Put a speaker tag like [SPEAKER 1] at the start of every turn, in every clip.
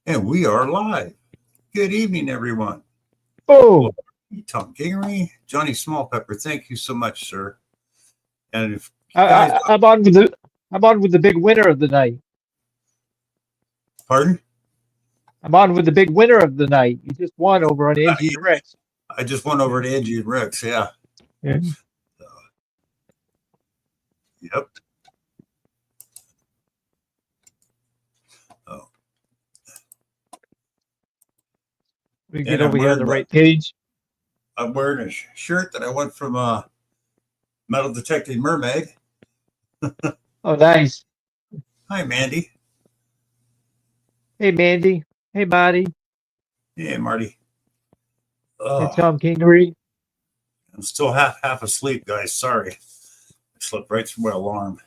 [SPEAKER 1] And we are live. Good evening, everyone.
[SPEAKER 2] Oh,
[SPEAKER 1] Tom Kingery, Johnny Smallpepper, thank you so much, sir. And if you guys,
[SPEAKER 2] I'm on with the big winner of the night.
[SPEAKER 1] pardon?
[SPEAKER 2] I'm on with the big winner of the night. You just won over on Angie and Rex.
[SPEAKER 1] I just went over to Angie and Rex, yeah.
[SPEAKER 2] Yeah.
[SPEAKER 1] Yep. Oh.
[SPEAKER 2] We get over here on the right page.
[SPEAKER 1] I'm wearing a shirt that I went from Metal Detecting Mermaid.
[SPEAKER 2] Oh, nice.
[SPEAKER 1] Hi, Mandy.
[SPEAKER 2] Hey, Mandy. Hey, Marty.
[SPEAKER 1] Hey, Marty.
[SPEAKER 2] Hey, Tom Kingery.
[SPEAKER 1] I'm still half asleep, guys. Sorry. I slept right through my alarm.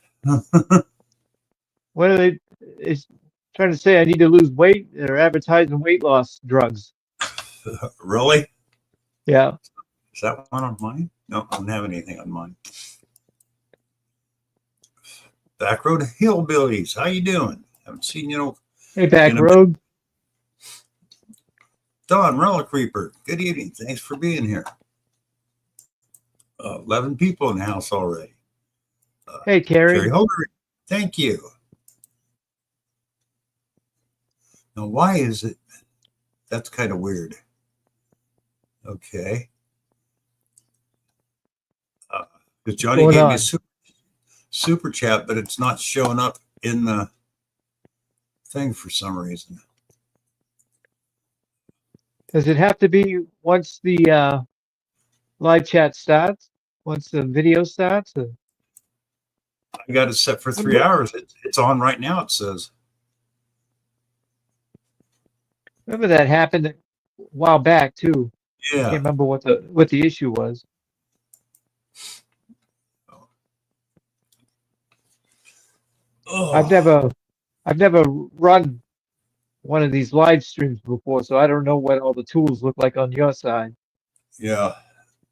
[SPEAKER 2] What are they? It's trying to say I need to lose weight. They're advertising weight loss drugs.
[SPEAKER 1] Really?
[SPEAKER 2] Yeah.
[SPEAKER 1] Is that one on mine? No, I don't have anything on mine. Back Road Hillbillies, how you doing? Haven't seen you.
[SPEAKER 2] Hey, Back Road.
[SPEAKER 1] Don Relic Reaper, good evening. Thanks for being here. 11 people in the house already.
[SPEAKER 2] Hey, Carrie.
[SPEAKER 1] Carrie Holder, thank you. Now, why is it? That's kind of weird. Okay. Because Johnny gave me a super chat, but it's not showing up in the thing for some reason.
[SPEAKER 2] Does it have to be once the live chat starts? Once the video starts?
[SPEAKER 1] I got it set for 3 hours. It's on right now, it says.
[SPEAKER 2] Remember that happened a while back too.
[SPEAKER 1] Yeah.
[SPEAKER 2] I can't remember what the issue was.
[SPEAKER 1] Oh.
[SPEAKER 2] I've never run one of these live streams before, so I don't know what all the tools look like on your side.
[SPEAKER 1] Yeah.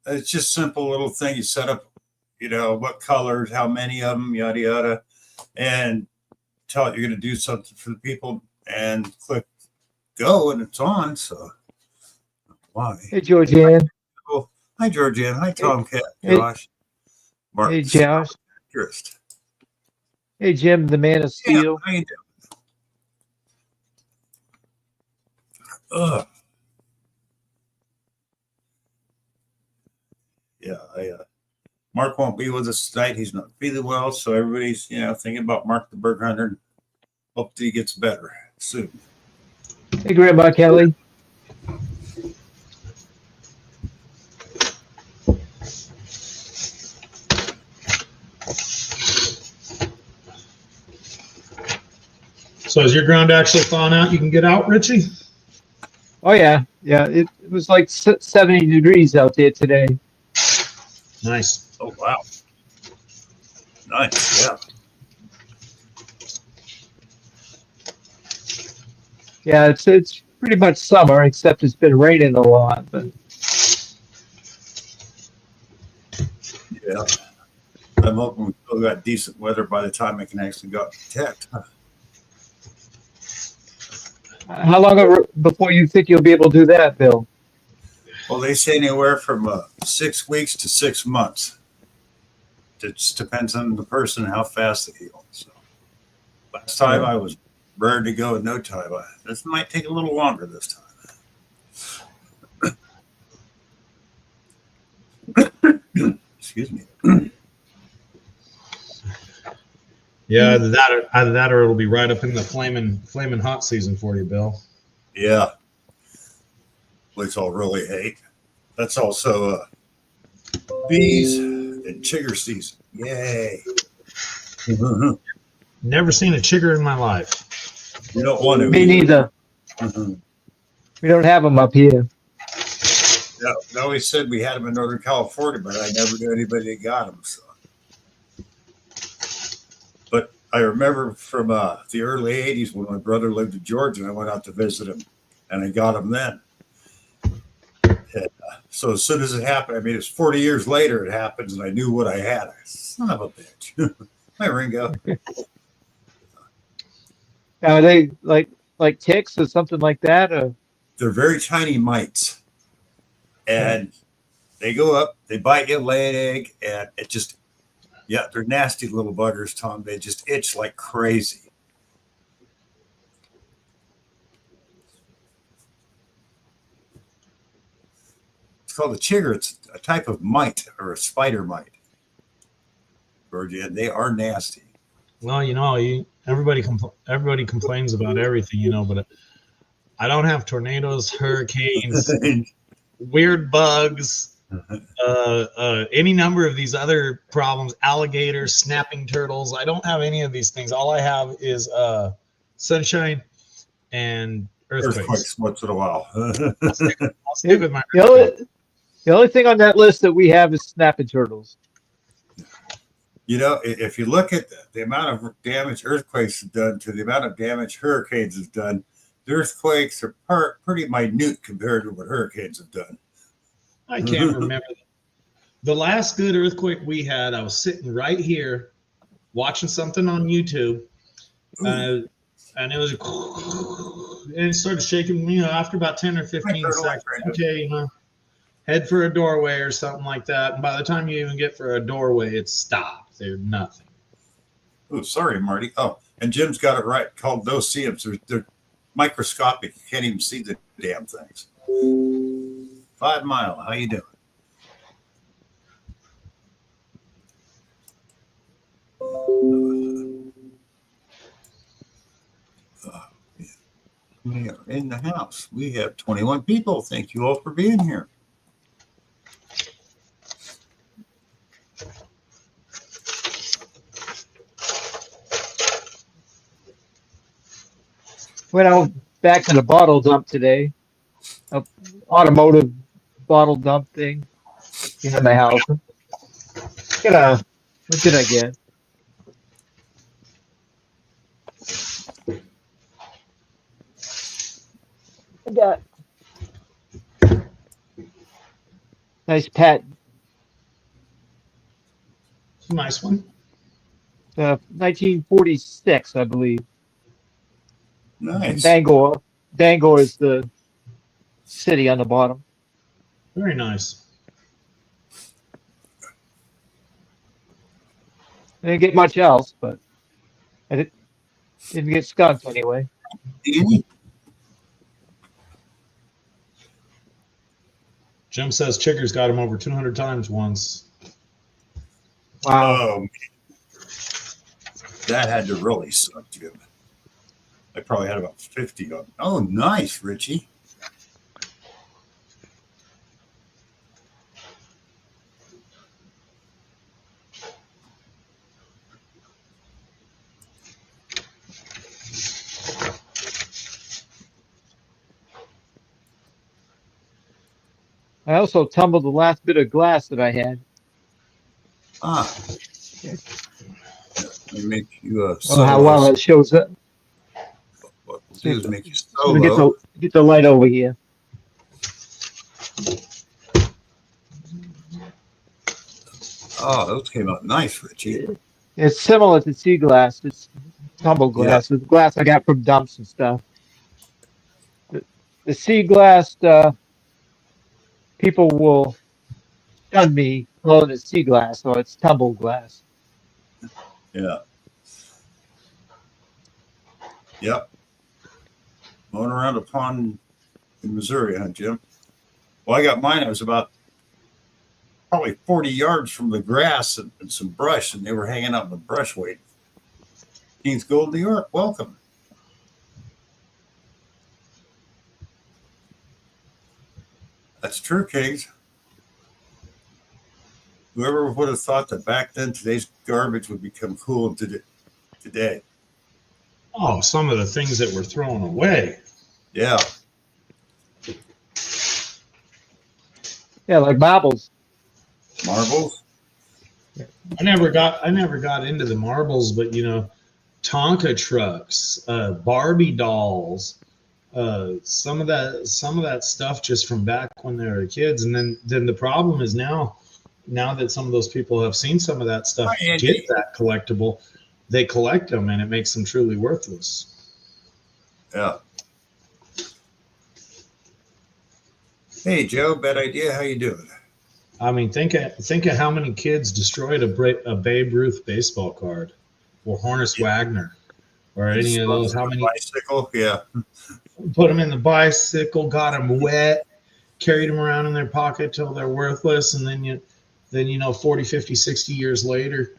[SPEAKER 1] It's just simple little thing. You set up, what colors, how many of them, yada, yada, and tell it you're going to do something for the people and click go and it's on. So why?
[SPEAKER 2] Hey, Georgianne.
[SPEAKER 1] Oh, hi, Georgianne. Hi, Tomcat. Josh.
[SPEAKER 2] Mark. Hey, Josh. Hey, Jim, the man of steel.
[SPEAKER 1] How you doing? Yeah, Mark won't be with us tonight. He's not feeling well, so everybody's, thinking about Mark the Berg Hunter and hope that he gets better soon.
[SPEAKER 2] Hey, Grandma Kelly.
[SPEAKER 3] So is your ground actually thawing out? You can get out, Richie?
[SPEAKER 2] Oh, yeah. Yeah, it was like 70 degrees out there today.
[SPEAKER 3] Nice.
[SPEAKER 1] Oh, wow. Nice, yeah.
[SPEAKER 2] Yeah, it's pretty much summer, except it's been raining a lot. But
[SPEAKER 1] yeah, I'm hoping we still got decent weather by the time I can actually go out and protect.
[SPEAKER 2] How long before you think you'll be able to do that, Bill?
[SPEAKER 1] Well, they say anywhere from 6 weeks to 6 months. It just depends on the person and how fast they heal. So last time I was ready to go in no time. This might take a little longer this time. Excuse me.
[SPEAKER 3] Yeah, either that or it'll be right up in the flaming hot season for you, Bill.
[SPEAKER 1] Yeah. Which I'll really hate. That's also bees and chigger season. Yay.
[SPEAKER 3] Never seen a chigger in my life.
[SPEAKER 1] You don't want to.
[SPEAKER 2] Me neither. We don't have them up here.
[SPEAKER 1] Yeah, they always said we had them in Northern California, but I never knew anybody that got them. So. But I remember from the early 80s when my brother lived in Georgia and I went out to visit him and I got him then. And, so as soon as it happened, I mean, it's 40 years later it happens and I knew what I had. Son of a bitch. Hi, Ringo.
[SPEAKER 2] Now, are they like like ticks or something like that? Or
[SPEAKER 1] They're very tiny mites, and they go up, they bite you, lay an egg, and it just, yeah, they're nasty little buggers, Tom. They just itch like crazy. It's called a chigger. It's a type of mite or a spider mite. They are nasty.
[SPEAKER 3] Well, everybody complains about everything, but I don't have tornadoes, hurricanes, weird bugs, any number of these other problems, alligators, snapping turtles. I don't have any of these things. All I have is sunshine and earthquakes.
[SPEAKER 1] Once in a while.
[SPEAKER 3] I'll stick with my
[SPEAKER 2] the only thing on that list that we have is snapping turtles.
[SPEAKER 1] If you look at the amount of damage earthquakes have done to the amount of damage hurricanes have done, the earthquakes are pretty minute compared to what hurricanes have done.
[SPEAKER 3] I can't remember. The last good earthquake we had, I was sitting right here watching something on YouTube, and it was, and it started shaking, after about 10 or 15 seconds. Okay, head for a doorway or something like that. And by the time you even get for a doorway, it's stopped. There's nothing.
[SPEAKER 1] Oh, sorry, Marty. Oh, and Jim's got it right. Called no-see-ums. They're microscopic. You can't even see the damn things. 5 Mile, how you doing? We are in the house. We have 21 people. Thank you all for being here.
[SPEAKER 2] Went out back to the bottle dump today, a automotive bottle dump thing in my house. What did I get? I got nice pet,
[SPEAKER 3] Nice one.
[SPEAKER 2] 1946, I believe.
[SPEAKER 1] Nice.
[SPEAKER 2] Bangor is the city on the bottom.
[SPEAKER 3] Very nice.
[SPEAKER 2] I didn't get much else, but I didn't get skunked anyway.
[SPEAKER 3] Jim says Chiggers got him over 200 times once.
[SPEAKER 2] Wow.
[SPEAKER 1] That had to really suck, Jim. I probably had about 50 of them. Oh, nice, Richie.
[SPEAKER 2] I also tumbled the last bit of glass that I had.
[SPEAKER 1] Let me make you a
[SPEAKER 2] Oh, how well it shows up.
[SPEAKER 1] What we'll do is make you
[SPEAKER 2] Let me
[SPEAKER 1] solo.
[SPEAKER 2] get the light over here.
[SPEAKER 1] Oh, those came out nice, Richie.
[SPEAKER 2] It's similar to sea glass. It's tumble glass. It's glass I got from dumps and stuff. The sea glass, people will shun me calling it sea glass, so it's tumble glass.
[SPEAKER 1] Yeah. Yep. Mowing around a pond in Missouri, huh, Jim? Well, I got mine. I was about probably 40 yards from the grass and some brush, and they were hanging out in the brush waiting. Kings Gold, New York, welcome. That's true, Kings. Whoever would have thought that back then today's garbage would become cool today?
[SPEAKER 3] Oh, some of the things that were thrown away.
[SPEAKER 1] Yeah.
[SPEAKER 2] Yeah, like marbles.
[SPEAKER 1] Marbles?
[SPEAKER 3] I never got into the marbles, but Tonka trucks, Barbie dolls, some of that stuff just from back when they were kids. And then the problem is now that some of those people have seen some of that stuff get that collectible, they collect them and it makes them truly worthless.
[SPEAKER 1] Yeah. Hey, Joe, bad idea. How you doing?
[SPEAKER 3] I mean, think of how many kids destroyed a Babe Ruth baseball card, or Honus Wagner, or any of those. How many
[SPEAKER 1] Bicycle? Yeah.
[SPEAKER 3] put them in the bicycle, got them wet, carried them around in their pocket till they're worthless, and then 40, 50, 60 years later,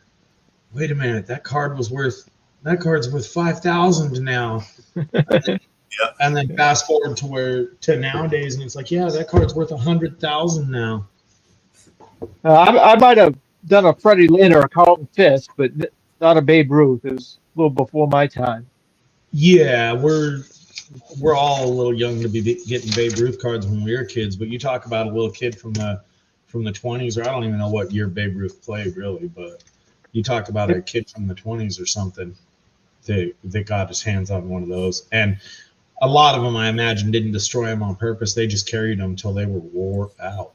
[SPEAKER 3] wait a minute, that card's worth 5,000 now.
[SPEAKER 1] Yeah.
[SPEAKER 3] And then fast forward to nowadays, and it's like, yeah, that card's worth 100,000 now.
[SPEAKER 2] I might have done a Freddie Lynn or a Carlton Fisk, but not a Babe Ruth. It was a little before my time.
[SPEAKER 3] Yeah, we're all a little young to be getting Babe Ruth cards when we were kids, but you talk about a little kid from the 20s, or I don't even know what year Babe Ruth played really, but you talk about a kid from the 20s or something that got his hands on one of those. And a lot of them, I imagine, didn't destroy them on purpose. They just carried them until they were wore out.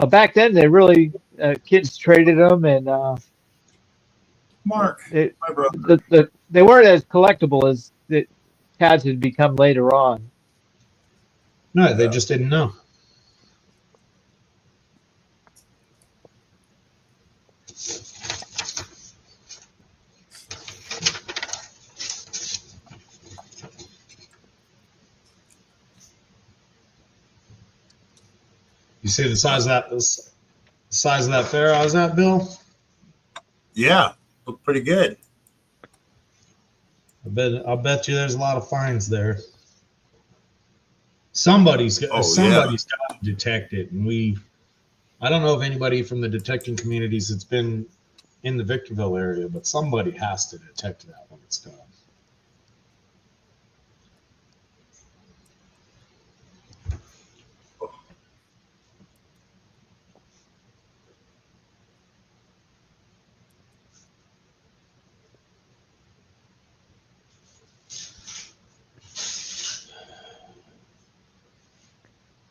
[SPEAKER 2] Back then, they really kids traded them, and
[SPEAKER 1] Mark,
[SPEAKER 2] it,
[SPEAKER 1] my brother.
[SPEAKER 2] they weren't as collectible as the cards had become later on.
[SPEAKER 3] No, they just didn't know. You see the size of that fair I was at, Bill?
[SPEAKER 1] Yeah, look pretty good.
[SPEAKER 3] I'll bet you there's a lot of fines there. Somebody's got to detect it, and I don't know if anybody from the detecting communities that's been in the Victorville area, but somebody has to detect that when it's done.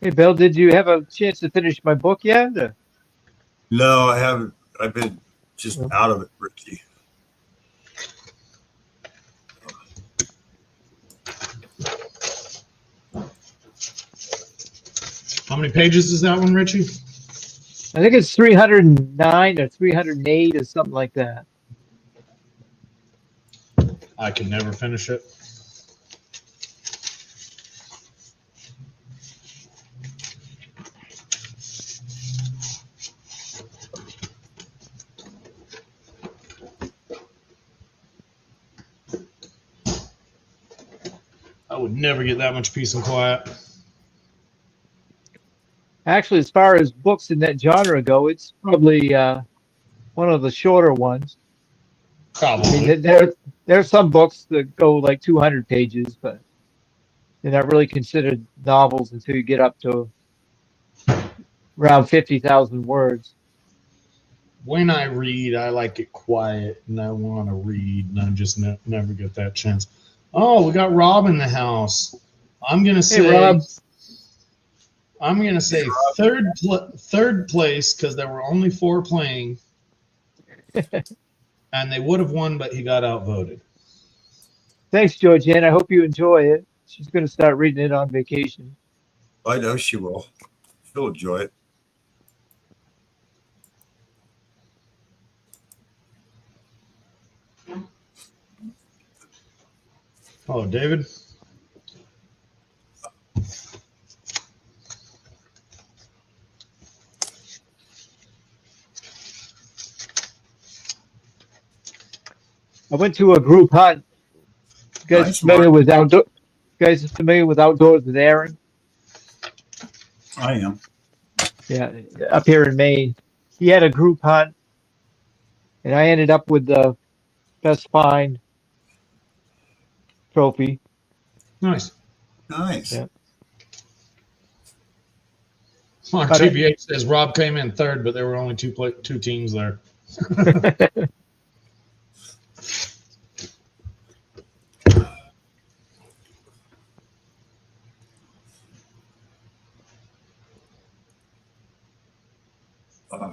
[SPEAKER 2] Hey, Bill, did you have a chance to finish my book yet?
[SPEAKER 1] No, I haven't. I've been just out of it, Richie.
[SPEAKER 3] How many pages is that one, Richie?
[SPEAKER 2] I think it's 309 or 308 or something like that.
[SPEAKER 3] I could never finish it. I would never get that much peace and quiet.
[SPEAKER 2] Actually, as far as books in that genre go, it's probably one of the shorter ones.
[SPEAKER 3] Probably.
[SPEAKER 2] I mean, there are some books that go like 200 pages, but they're not really considered novels until you get up to around 50,000 words.
[SPEAKER 3] When I read, I like it quiet, and I want to read, and I just never get that chance. Oh, we got Rob in the house. I'm gonna say,
[SPEAKER 2] Hey, Rob.
[SPEAKER 3] I'm gonna say third place because there were only 4 playing, and they would have won, but he got outvoted.
[SPEAKER 2] Thanks, Georgianne. I hope you enjoy it. She's going to start reading it on vacation.
[SPEAKER 1] I know she will. She'll enjoy it.
[SPEAKER 3] Oh, David.
[SPEAKER 2] I went to a group hunt. You guys
[SPEAKER 1] Nice,
[SPEAKER 2] familiar
[SPEAKER 1] Mark.
[SPEAKER 2] with outdoor? You guys familiar with Outdoors with Aaron?
[SPEAKER 1] I am.
[SPEAKER 2] Yeah, up here in Maine. He had a group hunt, and I ended up with the best find trophy.
[SPEAKER 3] Nice.
[SPEAKER 1] Nice.
[SPEAKER 2] Yeah.
[SPEAKER 3] On
[SPEAKER 2] But
[SPEAKER 3] TBH says Rob came in third, but there were only two teams there.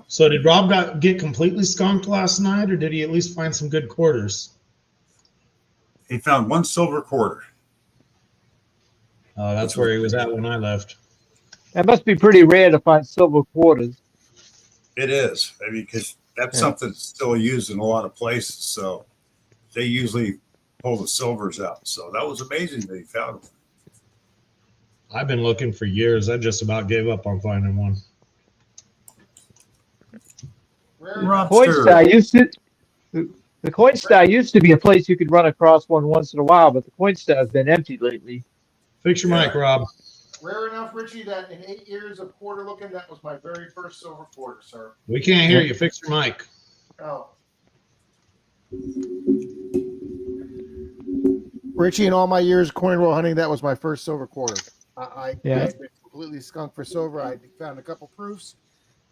[SPEAKER 3] So did Rob get completely skunked last night, or did he at least find some good quarters?
[SPEAKER 1] he found one silver quarter.
[SPEAKER 3] Oh, that's where he was at when I left.
[SPEAKER 2] That must be pretty rare to find silver quarters.
[SPEAKER 1] It is. I mean, because that's
[SPEAKER 2] Yeah.
[SPEAKER 1] something that's still used in a lot of places. So they usually pull the silvers out. So that was amazing that he found them.
[SPEAKER 3] I've been looking for years. I just about gave up on finding one.
[SPEAKER 2] Coinstar used to the Coinstar used to be a place you could run across one once in a while, but the Coinstar has been empty lately.
[SPEAKER 3] Fix your mic, Rob.
[SPEAKER 4] Rare enough, Richie, that in 8 years of quarter looking, that was my very first silver quarter, sir.
[SPEAKER 3] We can't hear you. Fix your mic.
[SPEAKER 4] Oh. Richie, in all my years of coin roll hunting, that was my first silver quarter. I've been completely skunked for silver. I found a couple proofs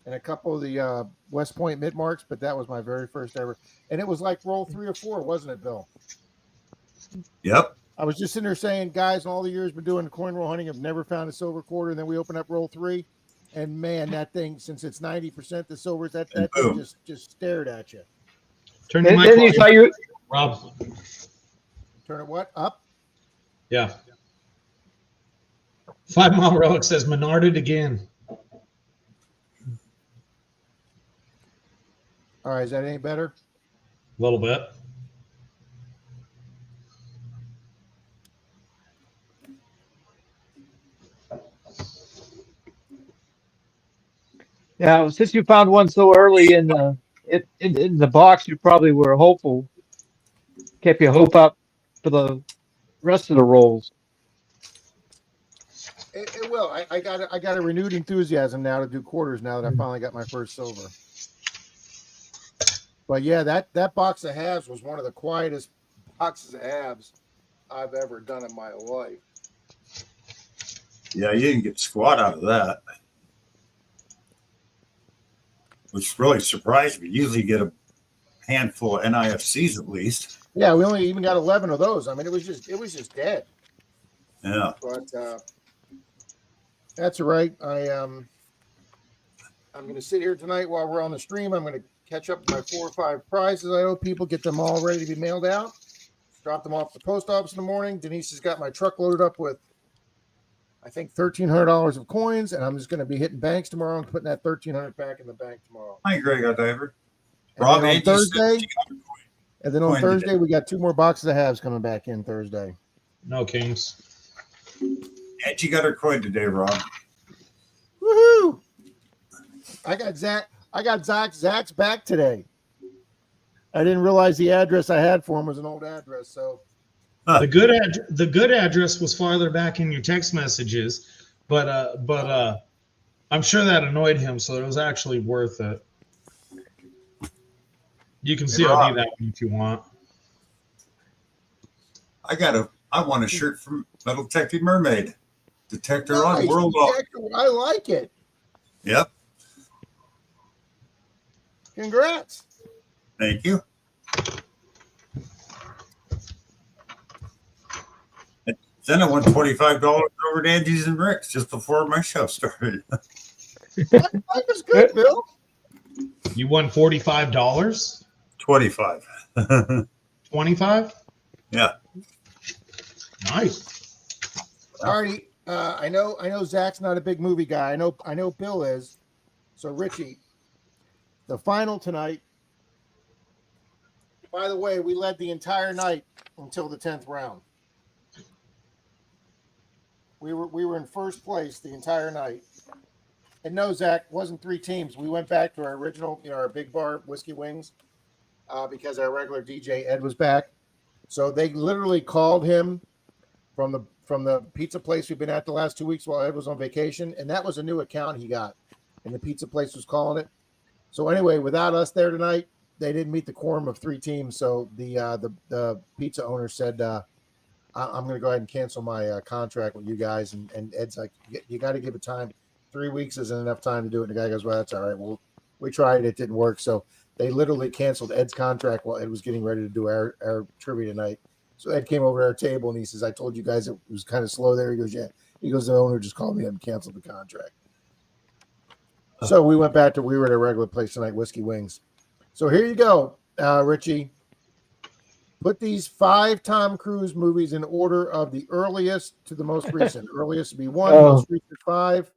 [SPEAKER 4] and a couple of the West Point mid marks, but that was my very first ever. And it was like roll 3 or 4, wasn't it, Bill?
[SPEAKER 1] Yep.
[SPEAKER 4] I was just sitting there saying, guys, in all the years been doing coin roll hunting, have never found a silver quarter. And then we open up roll 3, and man, that thing, since it's 90% the silvers, that thing just stared at you.
[SPEAKER 3] Turn your mic, Rob.
[SPEAKER 4] Turn it what up?
[SPEAKER 3] Yeah. 5 Mile Relic says Menarded again.
[SPEAKER 4] All right, is that any better?
[SPEAKER 3] A little bit.
[SPEAKER 2] Yeah, since you found one so early in the box, you probably were hopeful. Kept your hope up for the rest of the rolls.
[SPEAKER 4] It will. I got a renewed enthusiasm now to do quarters now that I finally got my first silver. But yeah, that box of halves was one of the quietest boxes of halves I've ever done in my life.
[SPEAKER 1] Yeah, you didn't get squat out of that, which really surprised me. Usually you get a handful of NIFCs at least.
[SPEAKER 4] Yeah, we only even got 11 of those. I mean, it was just dead.
[SPEAKER 1] Yeah.
[SPEAKER 4] But that's all right. I'm going to sit here tonight while we're on the stream. I'm going to catch up with my 4 or 5 prizes I owe people, get them all ready to be mailed out, drop them off at the post office in the morning. Denise has got my truck loaded up with, I think, $1,300 of coins, and I'm just going to be hitting banks tomorrow and putting that $1,300 back in the bank tomorrow.
[SPEAKER 1] Hi, Greg Diver.
[SPEAKER 4] Rob, on Thursday, and then on Thursday we got 2 more boxes of halves coming back in Thursday.
[SPEAKER 3] No kings.
[SPEAKER 1] Angie got her coin today, Rob.
[SPEAKER 4] Woohoo! I got Zach's back today. I didn't realize the address I had for him was an old address. So
[SPEAKER 3] the good address was farther back in your text messages, but I'm sure that annoyed him, so it was actually worth it. You can see I'll do that one if you want.
[SPEAKER 1] I want a shirt from Metal Detective Mermaid. Detector
[SPEAKER 4] nice.
[SPEAKER 1] on World
[SPEAKER 4] Detector, I like it.
[SPEAKER 1] Yep.
[SPEAKER 4] Congrats.
[SPEAKER 1] Thank you. And then I won $25 over at Angie's and Rick's just before my show started.
[SPEAKER 4] That was good, Bill.
[SPEAKER 3] You won $45?
[SPEAKER 1] 25.
[SPEAKER 3] 25?
[SPEAKER 1] Yeah.
[SPEAKER 3] Nice.
[SPEAKER 4] Alrighty. I know Zach's not a big movie guy. I know Bill is. So Richie, the final tonight. By the way, we led the entire night until the 10th round. We were in first place the entire night. And no, Zach, wasn't 3 teams. We went back to our original, our big bar Whiskey Wings, because our regular DJ Ed was back. So they literally called him from the pizza place we've been at the last 2 weeks while Ed was on vacation, and that was a new account he got, and the pizza place was calling it. So anyway, without us there tonight, they didn't meet the quorum of 3 teams. So the pizza owner said, "I'm going to go ahead and cancel my contract with you guys." And Ed's like, "You got to give it time. 3 weeks isn't enough time to do it." And the guy goes, "Well, that's all right. Well, we tried it didn't work." So they literally canceled Ed's contract while Ed was getting ready to do our trivia tonight. So Ed came over to our table and he says, "I told you guys it was kind of slow there." He goes, "Yeah." He goes, "The owner just called me and canceled the contract." So we went back we were at a regular place tonight, Whiskey Wings. So here you go, Richie. Put these 5 Tom Cruise movies in order of the earliest to the most recent. Earliest would be 1,
[SPEAKER 2] Oh.
[SPEAKER 4] most recent 5.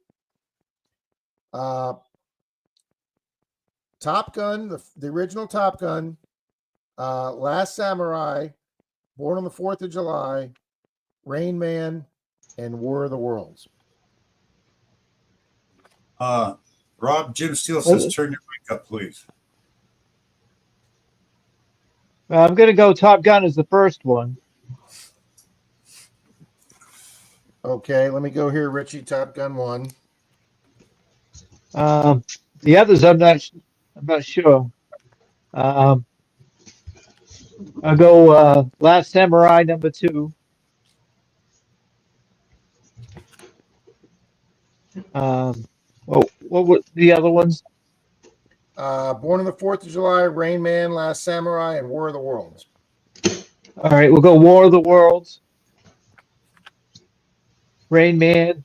[SPEAKER 4] Top Gun, the original Top Gun, Last Samurai, Born on the 4th of July, Rain Man, and War of the Worlds.
[SPEAKER 1] Rob, Jim Steele says, turn your mic up, please.
[SPEAKER 2] I'm going to go Top Gun as the first one.
[SPEAKER 4] Okay, let me go here, Richie. Top Gun 1.
[SPEAKER 2] The others, I'm not sure. I'll go Last Samurai number 2. What were the other ones?
[SPEAKER 4] Born on the 4th of July, Rain Man, Last Samurai, and War of the Worlds.
[SPEAKER 2] All right, we'll go War of the Worlds, Rain Man,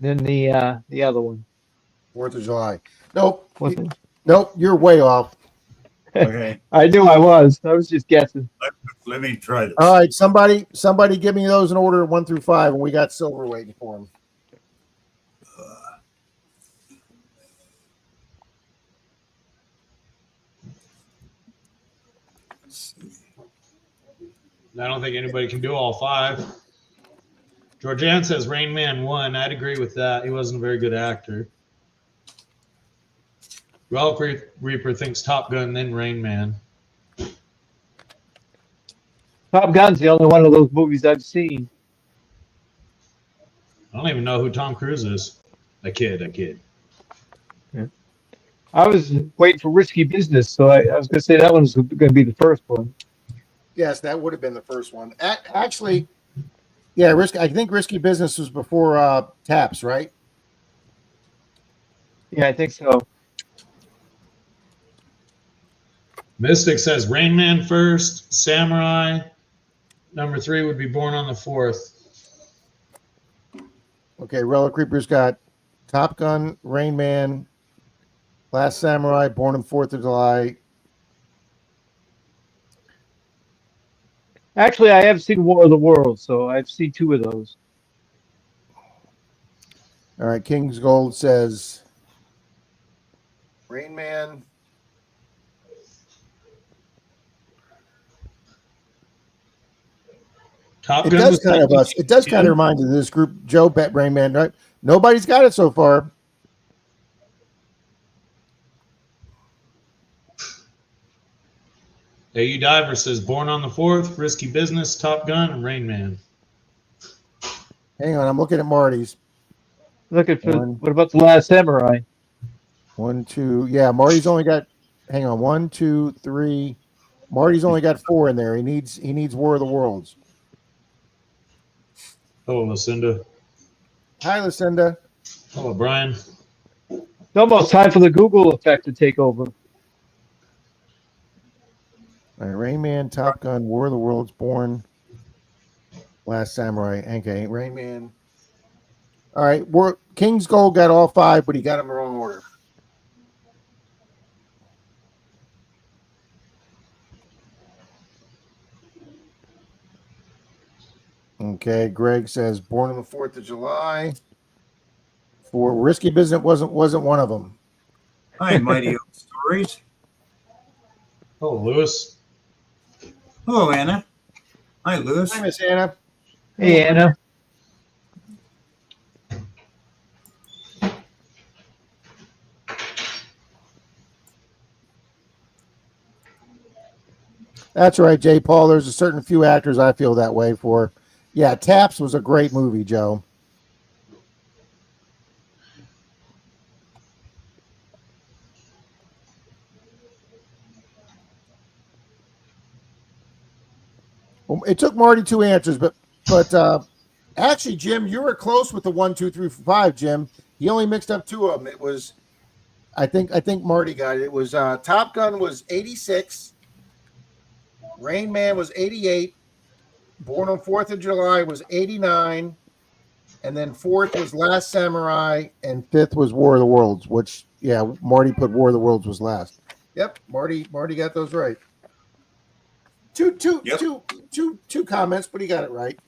[SPEAKER 2] then the other one.
[SPEAKER 4] 4th of July. Nope.
[SPEAKER 2] What's it?
[SPEAKER 4] Nope, you're way off.
[SPEAKER 1] Okay,
[SPEAKER 2] I knew I was. I was just guessing.
[SPEAKER 1] let me try this.
[SPEAKER 4] All right, somebody give me those in order 1 through 5, and we got Silver waiting for them.
[SPEAKER 3] I don't think anybody can do all 5. Georgianne says Rain Man won. I'd agree with that. He wasn't a very good actor. Relic Reaper thinks Top Gun, then Rain Man.
[SPEAKER 2] Top Gun's the only one of those movies I've seen.
[SPEAKER 3] I don't even know who Tom Cruise is. A kid.
[SPEAKER 2] Yeah. I was waiting for Risky Business, so I was going to say that one's going to be the first one.
[SPEAKER 4] Yes, that would have been the first one. Actually, yeah, I think Risky Business was before Taps, right?
[SPEAKER 2] Yeah, I think so.
[SPEAKER 3] Mystic says Rain Man first, Samurai. Number 3 would be Born on the 4th.
[SPEAKER 4] Okay, Relic Reaper's got Top Gun, Rain Man, Last Samurai, Born on the 4th of July.
[SPEAKER 2] Actually, I have seen War of the Worlds, so I've seen 2 of those.
[SPEAKER 4] All right, King's Gold says Rain Man.
[SPEAKER 3] Top
[SPEAKER 4] It
[SPEAKER 3] Gun
[SPEAKER 4] does
[SPEAKER 3] was
[SPEAKER 4] kind of us. It does kind of remind you of this group. Joe bet Rain Man, right? Nobody's got it so far.
[SPEAKER 3] AU Diver says Born on the 4th, Risky Business, Top Gun, and Rain Man.
[SPEAKER 4] Hang on, I'm looking at Marty's.
[SPEAKER 2] Looking for what about the Last Samurai?
[SPEAKER 4] 1, 2. Yeah, Marty's only got. Hang on, 1, 2, 3. Marty's only got 4 in there. He needs War of the Worlds.
[SPEAKER 3] Hello, Lucinda.
[SPEAKER 4] Hi, Lucinda.
[SPEAKER 3] Hello, Brian.
[SPEAKER 2] It's almost time for the Google effect to take over.
[SPEAKER 4] All right, Rain Man, Top Gun, War of the Worlds, Born, Last Samurai. Okay, Rain Man. All right, King's Gold got all 5, but he got them in the wrong order. Okay, Greg says Born on the 4th of July. For Risky Business wasn't one of them.
[SPEAKER 1] Hi, Mighty Oak Stories.
[SPEAKER 3] Hello, Lewis.
[SPEAKER 1] Hello, Anna. Hi, Lewis.
[SPEAKER 4] Hi, Miss Anna.
[SPEAKER 2] Hey, Anna.
[SPEAKER 4] That's right, Jay Paul. There's a certain few actors I feel that way for. Yeah, Taps was a great movie, Joe. Well, it took Marty 2 answers, but actually, Jim, you were close with the 1, 2, 3, 5. Jim, he only mixed up 2 of them. It was, I think Marty got it. It was Top Gun was 86, Rain Man was 88, Born on 4th of July was 89, and then 4th was Last Samurai, and 5th was War of the Worlds. Which, yeah, Marty put War of the Worlds was last. Yep, Marty got those right.
[SPEAKER 1] Yep.
[SPEAKER 4] Two comments, but he got it right.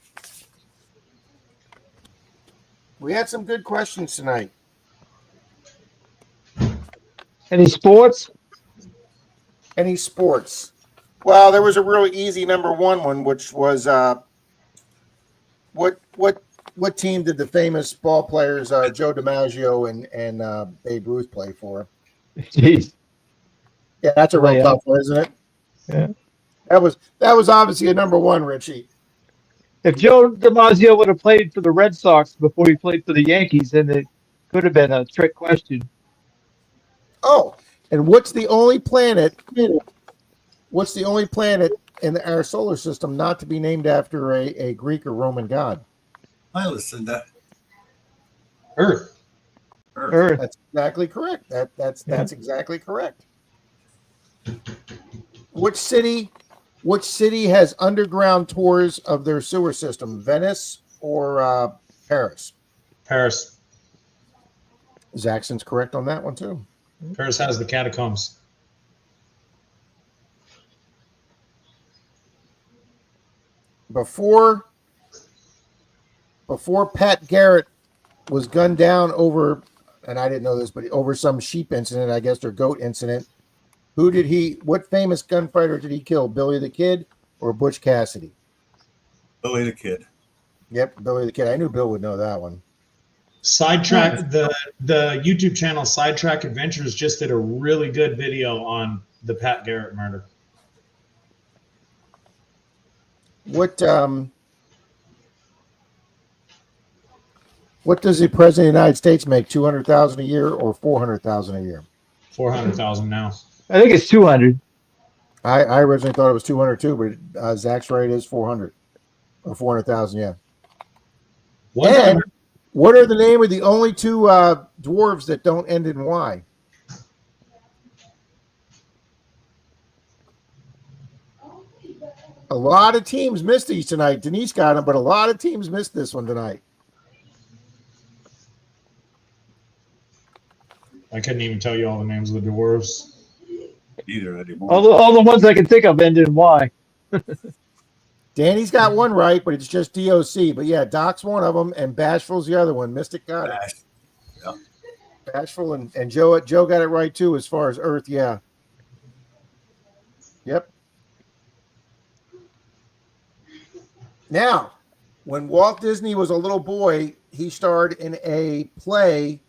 [SPEAKER 4] We had some good questions tonight.
[SPEAKER 2] Any sports?
[SPEAKER 4] Any sports? Well, there was a really easy number one, which was what team did the famous ball players Joe DiMaggio and Babe Ruth play for?
[SPEAKER 2] Jeez.
[SPEAKER 4] Yeah, that's a real
[SPEAKER 2] Yeah.
[SPEAKER 4] tough one, isn't it?
[SPEAKER 2] Yeah.
[SPEAKER 4] That was obviously a number one, Richie.
[SPEAKER 2] If Joe DiMaggio would have played for the Red Sox before he played for the Yankees, then it could have been a trick question.
[SPEAKER 4] Oh, and what's the only planet? What's the only planet in our solar system not to be named after a Greek or Roman god?
[SPEAKER 1] I listened to
[SPEAKER 3] Earth.
[SPEAKER 2] Earth.
[SPEAKER 4] That's exactly correct. That's exactly correct. Which city has underground tours of their sewer system? Venice or Paris?
[SPEAKER 3] Paris.
[SPEAKER 4] Zaxxon's correct on that one too.
[SPEAKER 3] Paris has the catacombs.
[SPEAKER 4] Before Pat Garrett was gunned down over, and I didn't know this, but over some sheep incident, I guess, or goat incident. What famous gunfighter did he kill? Billy the Kid or Butch Cassidy?
[SPEAKER 1] Billy the Kid.
[SPEAKER 4] Yep, Billy the Kid. I knew Bill would know that one.
[SPEAKER 3] Sidetrack, the YouTube channel Sidetrack Adventures just did a really good video on the Pat Garrett murder.
[SPEAKER 4] What does the president of the United States make? 200,000 a year or 400,000 a year?
[SPEAKER 3] 400,000 now.
[SPEAKER 2] I think it's 200.
[SPEAKER 4] I originally thought it was 200 too, but Zach's right, it is 400 or 400,000. Yeah.
[SPEAKER 3] One time,
[SPEAKER 4] What are the name of the only two dwarves that don't end in Y? A lot of teams missed these tonight. Denise got them, but a lot of teams missed this one tonight.
[SPEAKER 3] I couldn't even tell you all the names of the dwarves.
[SPEAKER 1] Either anymore.
[SPEAKER 2] All the ones I can think of end in Y.
[SPEAKER 4] Danny's got one right, but it's just DOC. But yeah, Doc's one of them, and Bashful's the other one. Mystic got it.
[SPEAKER 1] Yeah.
[SPEAKER 4] Bashful and Joe got it right too as far as Earth. Yeah. Yep. Now, when Walt Disney was a little boy, he starred in a play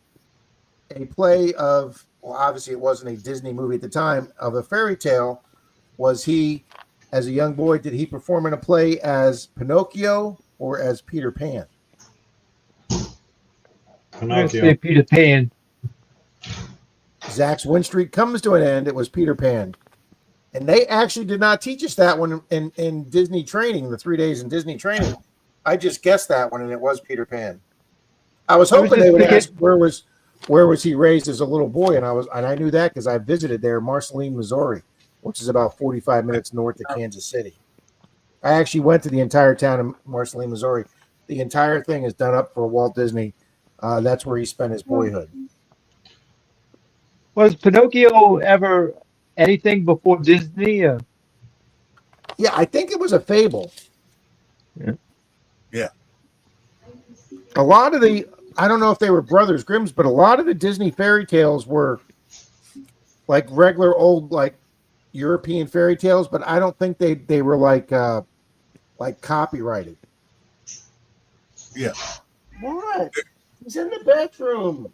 [SPEAKER 4] of, well, obviously it wasn't a Disney movie at the time, of a fairy tale. Was he, as a young boy, did he perform in a play as Pinocchio or as Peter Pan?
[SPEAKER 2] I'm going to
[SPEAKER 3] Pinocchio.
[SPEAKER 2] say Peter Pan.
[SPEAKER 4] Zach's win streak comes to an end. It was Peter Pan. And they actually did not teach us that one in Disney training, the 3 days in Disney training. I just guessed that one, and it was Peter Pan. I was hoping they would ask where was he raised as a little boy, and I knew that because I visited there, Marceline, Missouri, which is about 45 minutes north of Kansas City. I actually went to the entire town of Marceline, Missouri. The entire thing is done up for Walt Disney. That's where he spent his boyhood.
[SPEAKER 2] Was Pinocchio ever anything before Disney?
[SPEAKER 4] Yeah, I think it was a fable.
[SPEAKER 1] Yeah.
[SPEAKER 4] A lot of I don't know if they were Brothers Grimm's, but a lot of the Disney fairy tales were like regular old, like European fairy tales, but I don't think they were like copyrighted.
[SPEAKER 1] Yeah.
[SPEAKER 4] What? He's in the bedroom.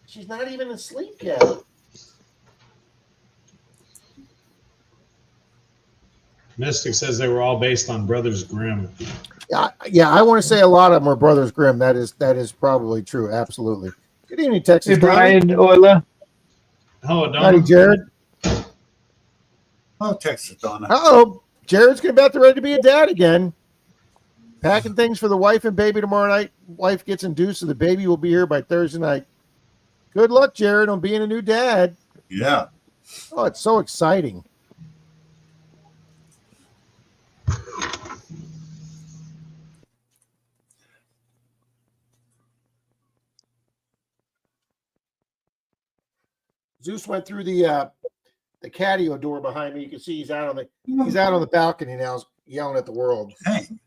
[SPEAKER 4] She's not even asleep yet.
[SPEAKER 3] Mystic says they were all based on Brothers Grimm.
[SPEAKER 4] Yeah, I want to say a lot of them are Brothers Grimm. That is probably true. Absolutely. Good evening, Texas.
[SPEAKER 2] Hey, Brian Euler.
[SPEAKER 3] Hello, Don.
[SPEAKER 4] Howdy, Jared.
[SPEAKER 1] Oh, Texas Donna.
[SPEAKER 4] Uh-oh. Jared's about to ready to be a dad again. Packing things for the wife and baby tomorrow night. Wife gets induced, so the baby will be here by Thursday night. Good luck, Jared, on being a new dad.
[SPEAKER 1] Yeah.
[SPEAKER 4] Oh, it's so exciting. Zeus went through the the catio door behind me. You can see he's out on the balcony now, yelling at the world.
[SPEAKER 1] Dang.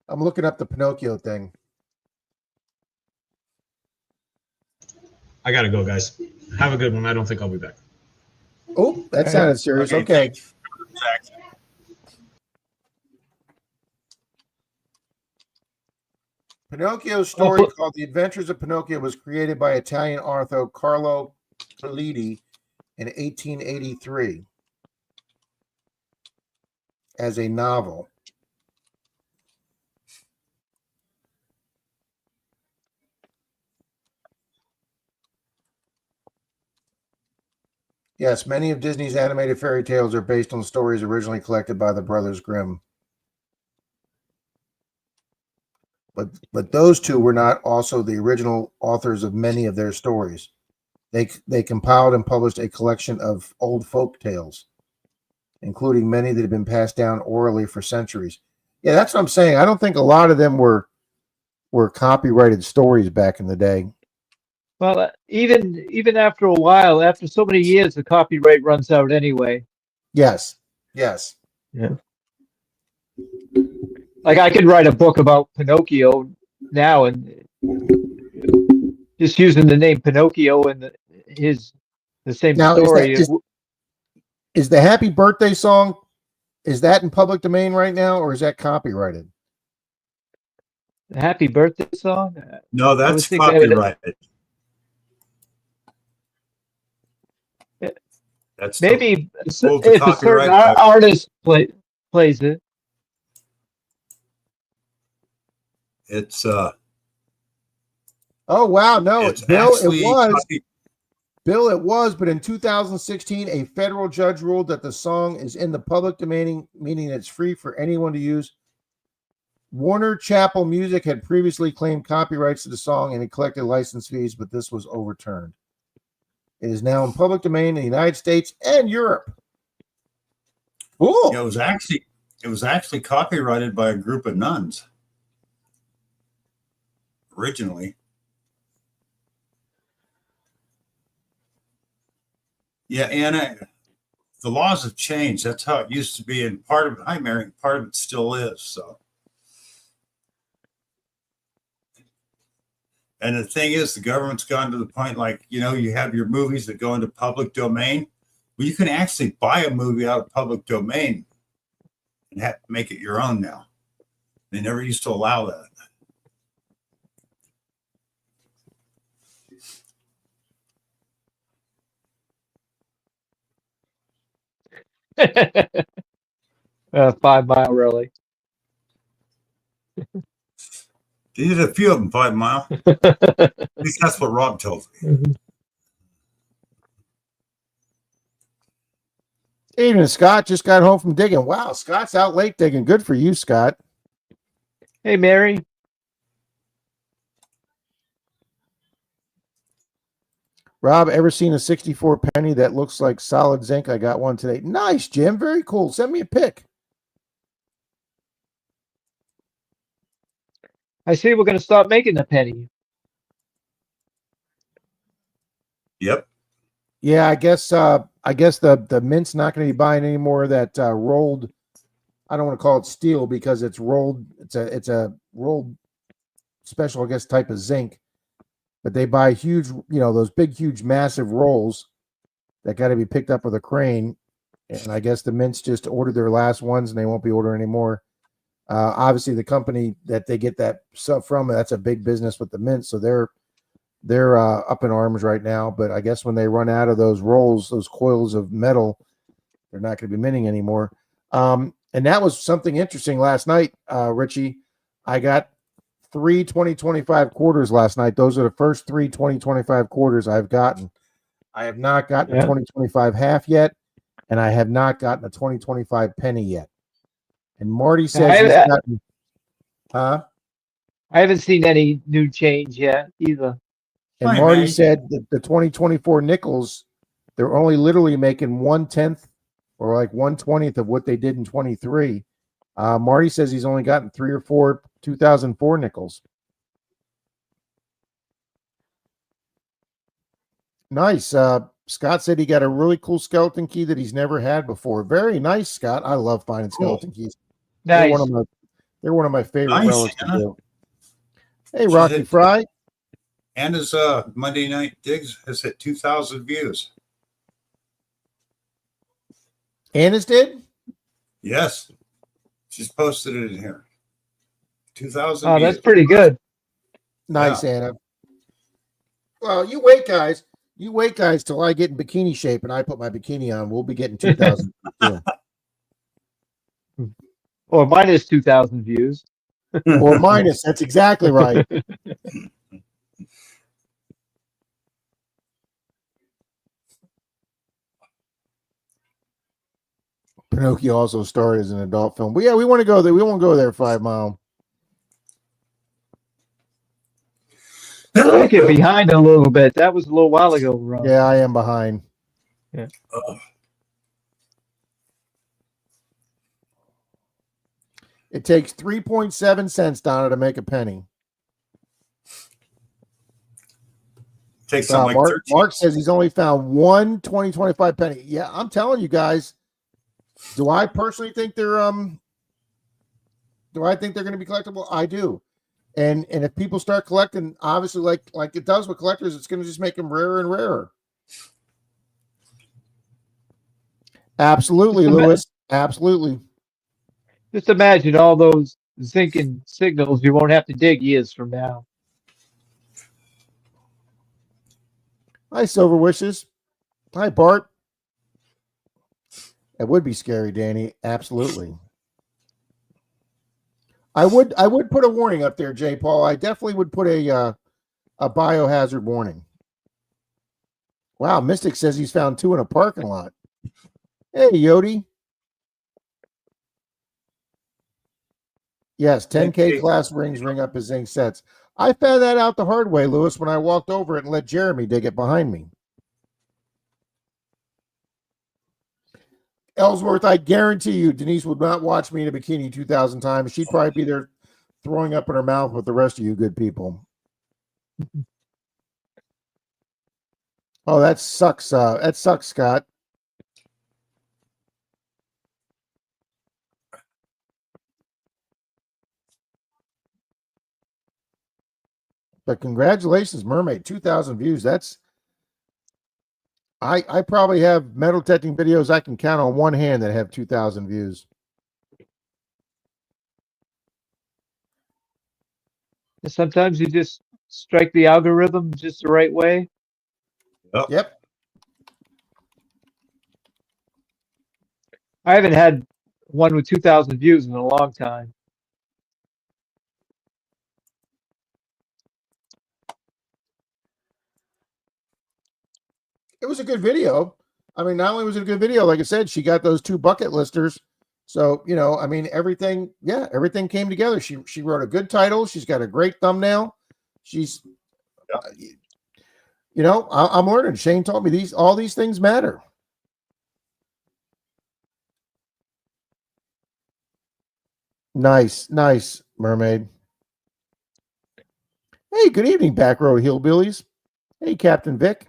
[SPEAKER 4] I'm looking up the Pinocchio thing.
[SPEAKER 3] I gotta go, guys. Have a good one. I don't think I'll be back.
[SPEAKER 4] Oh, that sounded serious. Okay.
[SPEAKER 1] Thanks. Zach.
[SPEAKER 4] Pinocchio's story called The Adventures of Pinocchio was created by Italian author Carlo Politi in 1883 as a novel. Yes, many of Disney's animated fairy tales are based on stories originally collected by the Brothers Grimm. But those two were not also the original authors of many of their stories. They compiled and published a collection of old folk tales, including many that have been passed down orally for centuries. Yeah, that's what I'm saying. I don't think a lot of them were copyrighted stories back in the day.
[SPEAKER 2] Well, even after a while, after so many years, the copyright runs out anyway.
[SPEAKER 4] Yes.
[SPEAKER 2] Yeah. Like I could write a book about Pinocchio now, and just using the name Pinocchio and the same
[SPEAKER 4] Now,
[SPEAKER 2] story.
[SPEAKER 4] Is the Happy Birthday song, is that in public domain right now, or is that copyrighted?
[SPEAKER 2] The Happy Birthday song.
[SPEAKER 1] No,
[SPEAKER 2] would
[SPEAKER 1] that's
[SPEAKER 2] think that would-
[SPEAKER 1] copyrighted.
[SPEAKER 2] Yeah.
[SPEAKER 1] That's
[SPEAKER 2] Maybe
[SPEAKER 1] hold the
[SPEAKER 2] if a certain
[SPEAKER 1] copyright.
[SPEAKER 2] artist plays it.
[SPEAKER 1] It's
[SPEAKER 4] Oh wow, no,
[SPEAKER 1] it's
[SPEAKER 4] Bill,
[SPEAKER 1] actually
[SPEAKER 4] it was. Bill, it was, but in 2016, a federal judge ruled that the song is in the public domain, meaning it's free for anyone to use. Warner Chappell Music had previously claimed copyrights to the song and had collected license fees, but this was overturned. It is now in public domain in the United States and Europe. Cool.
[SPEAKER 1] It was actually copyrighted by a group of nuns originally. Yeah, Anna, the laws have changed. That's how it used to be, and part of it still is. So, and the thing is, the government's gone to the point, like, you have your movies that go into public domain. Well, you can actually buy a movie out of public domain and make it your own now. They never used to allow that.
[SPEAKER 2] A 5 Mile Rally.
[SPEAKER 1] They did a few of them 5 Mile. At least that's what Rob told me.
[SPEAKER 4] Evening, Scott. Just got home from digging. Wow, Scott's out late digging. Good for you, Scott.
[SPEAKER 2] Hey, Mary.
[SPEAKER 4] Rob, ever seen a 64 penny that looks like solid zinc? I got one today. Nice, Jim. Very cool. Send me a pic.
[SPEAKER 2] I see we're going to start making the penny.
[SPEAKER 1] Yep.
[SPEAKER 4] Yeah, I guess the mint's not going to be buying any more of that rolled. I don't want to call it steel because it's rolled. It's a rolled special, I guess, type of zinc. But they buy huge, those big, huge, massive rolls that got to be picked up with a crane. And I guess the mints just ordered their last ones and they won't be ordering anymore. Obviously, the company that they get that stuff from, that's a big business with the mint. So they're up in arms right now. But I guess when they run out of those rolls, those coils of metal, they're not going to be minting anymore. And that was something interesting last night, Richie. I got 3 2025 quarters last night. Those are the first 3 2025 quarters I've gotten. I have not gotten a 2025 half yet, and I have not gotten a 2025 penny yet. And Marty says he's gotten, huh?
[SPEAKER 2] I haven't seen any new change yet either.
[SPEAKER 4] And
[SPEAKER 1] Hi,
[SPEAKER 4] Marty
[SPEAKER 1] man.
[SPEAKER 4] said that the 2024 nickels, they're only literally making 1/10 or like 1/20th of what they did in 23. Marty says he's only gotten 3 or 4 2004 nickels. Nice. Scott said he got a really cool skeleton key that he's never had before. Very nice, Scott. I love finding skeleton keys. They're
[SPEAKER 2] Nice.
[SPEAKER 4] they're one of my favorite
[SPEAKER 1] Nice,
[SPEAKER 4] relics to
[SPEAKER 1] Anna.
[SPEAKER 4] do. Hey,
[SPEAKER 1] She's
[SPEAKER 4] Rocky
[SPEAKER 1] at-
[SPEAKER 4] Fry.
[SPEAKER 1] Anna's Monday Night Digs has hit 2,000 views.
[SPEAKER 4] Anna's did?
[SPEAKER 1] Yes. She's posted it in here. 2,000
[SPEAKER 2] Oh,
[SPEAKER 1] views.
[SPEAKER 2] that's pretty good.
[SPEAKER 4] Nice, Anna. Well, you wait, guys. You wait, guys, till I get in bikini shape and I put my bikini on. We'll be getting 2,000.
[SPEAKER 2] Or minus 2,000 views.
[SPEAKER 4] Or minus. That's exactly right. Pinocchio also starred as an adult film. But yeah, we want to go there. We won't go there, 5 Mile.
[SPEAKER 2] I get behind a little bit. That was a little while ago, Ron.
[SPEAKER 4] Yeah, I am behind.
[SPEAKER 2] Yeah.
[SPEAKER 4] It takes 3.7 cents, Donna, to make a penny.
[SPEAKER 1] Takes something like
[SPEAKER 4] Mark,
[SPEAKER 1] 13.
[SPEAKER 4] Mark says he's only found one 2025 penny. Yeah, I'm telling you guys. Do I personally think they're going to be collectible? I do. And if people start collecting, obviously like it does with collectors, it's going to just make them rarer and rarer. Absolutely, Lewis. Absolutely.
[SPEAKER 2] Just imagine all those zinking signals you won't have to dig years from now.
[SPEAKER 4] Hi, Silver Wishes. Hi, Bart. It would be scary, Danny. Absolutely. I would put a warning up there, J. Paul. I definitely would put a biohazard warning. Wow, Mystic says he's found 2 in a parking lot. Hey, Yodi. Yes, 10K class rings ring up his zinc sets. I found that out the hard way, Lewis, when I walked over it and let Jeremy dig it behind me. Ellsworth, I guarantee you, Denise would not watch me in a bikini 2,000 times. She'd probably be there throwing up in her mouth with the rest of you good people. Oh, that sucks. That sucks, Scott. But congratulations, Mermaid, 2,000 views. That's I probably have metal detecting videos I can count on one hand that have 2,000 views.
[SPEAKER 2] Sometimes you just strike the algorithm just the right way.
[SPEAKER 4] Yep.
[SPEAKER 2] I haven't had one with 2,000 views in a long time.
[SPEAKER 4] It was a good video. I mean, not only was it a good video, like I said, she got those 2 bucket listers. So, I mean, everything came together. She wrote a good title. She's got a great thumbnail. She's, I'm learning. Shane taught me all these things matter. Nice, Mermaid. Hey, good evening, Back Row Hillbillies. Hey, Captain Vic.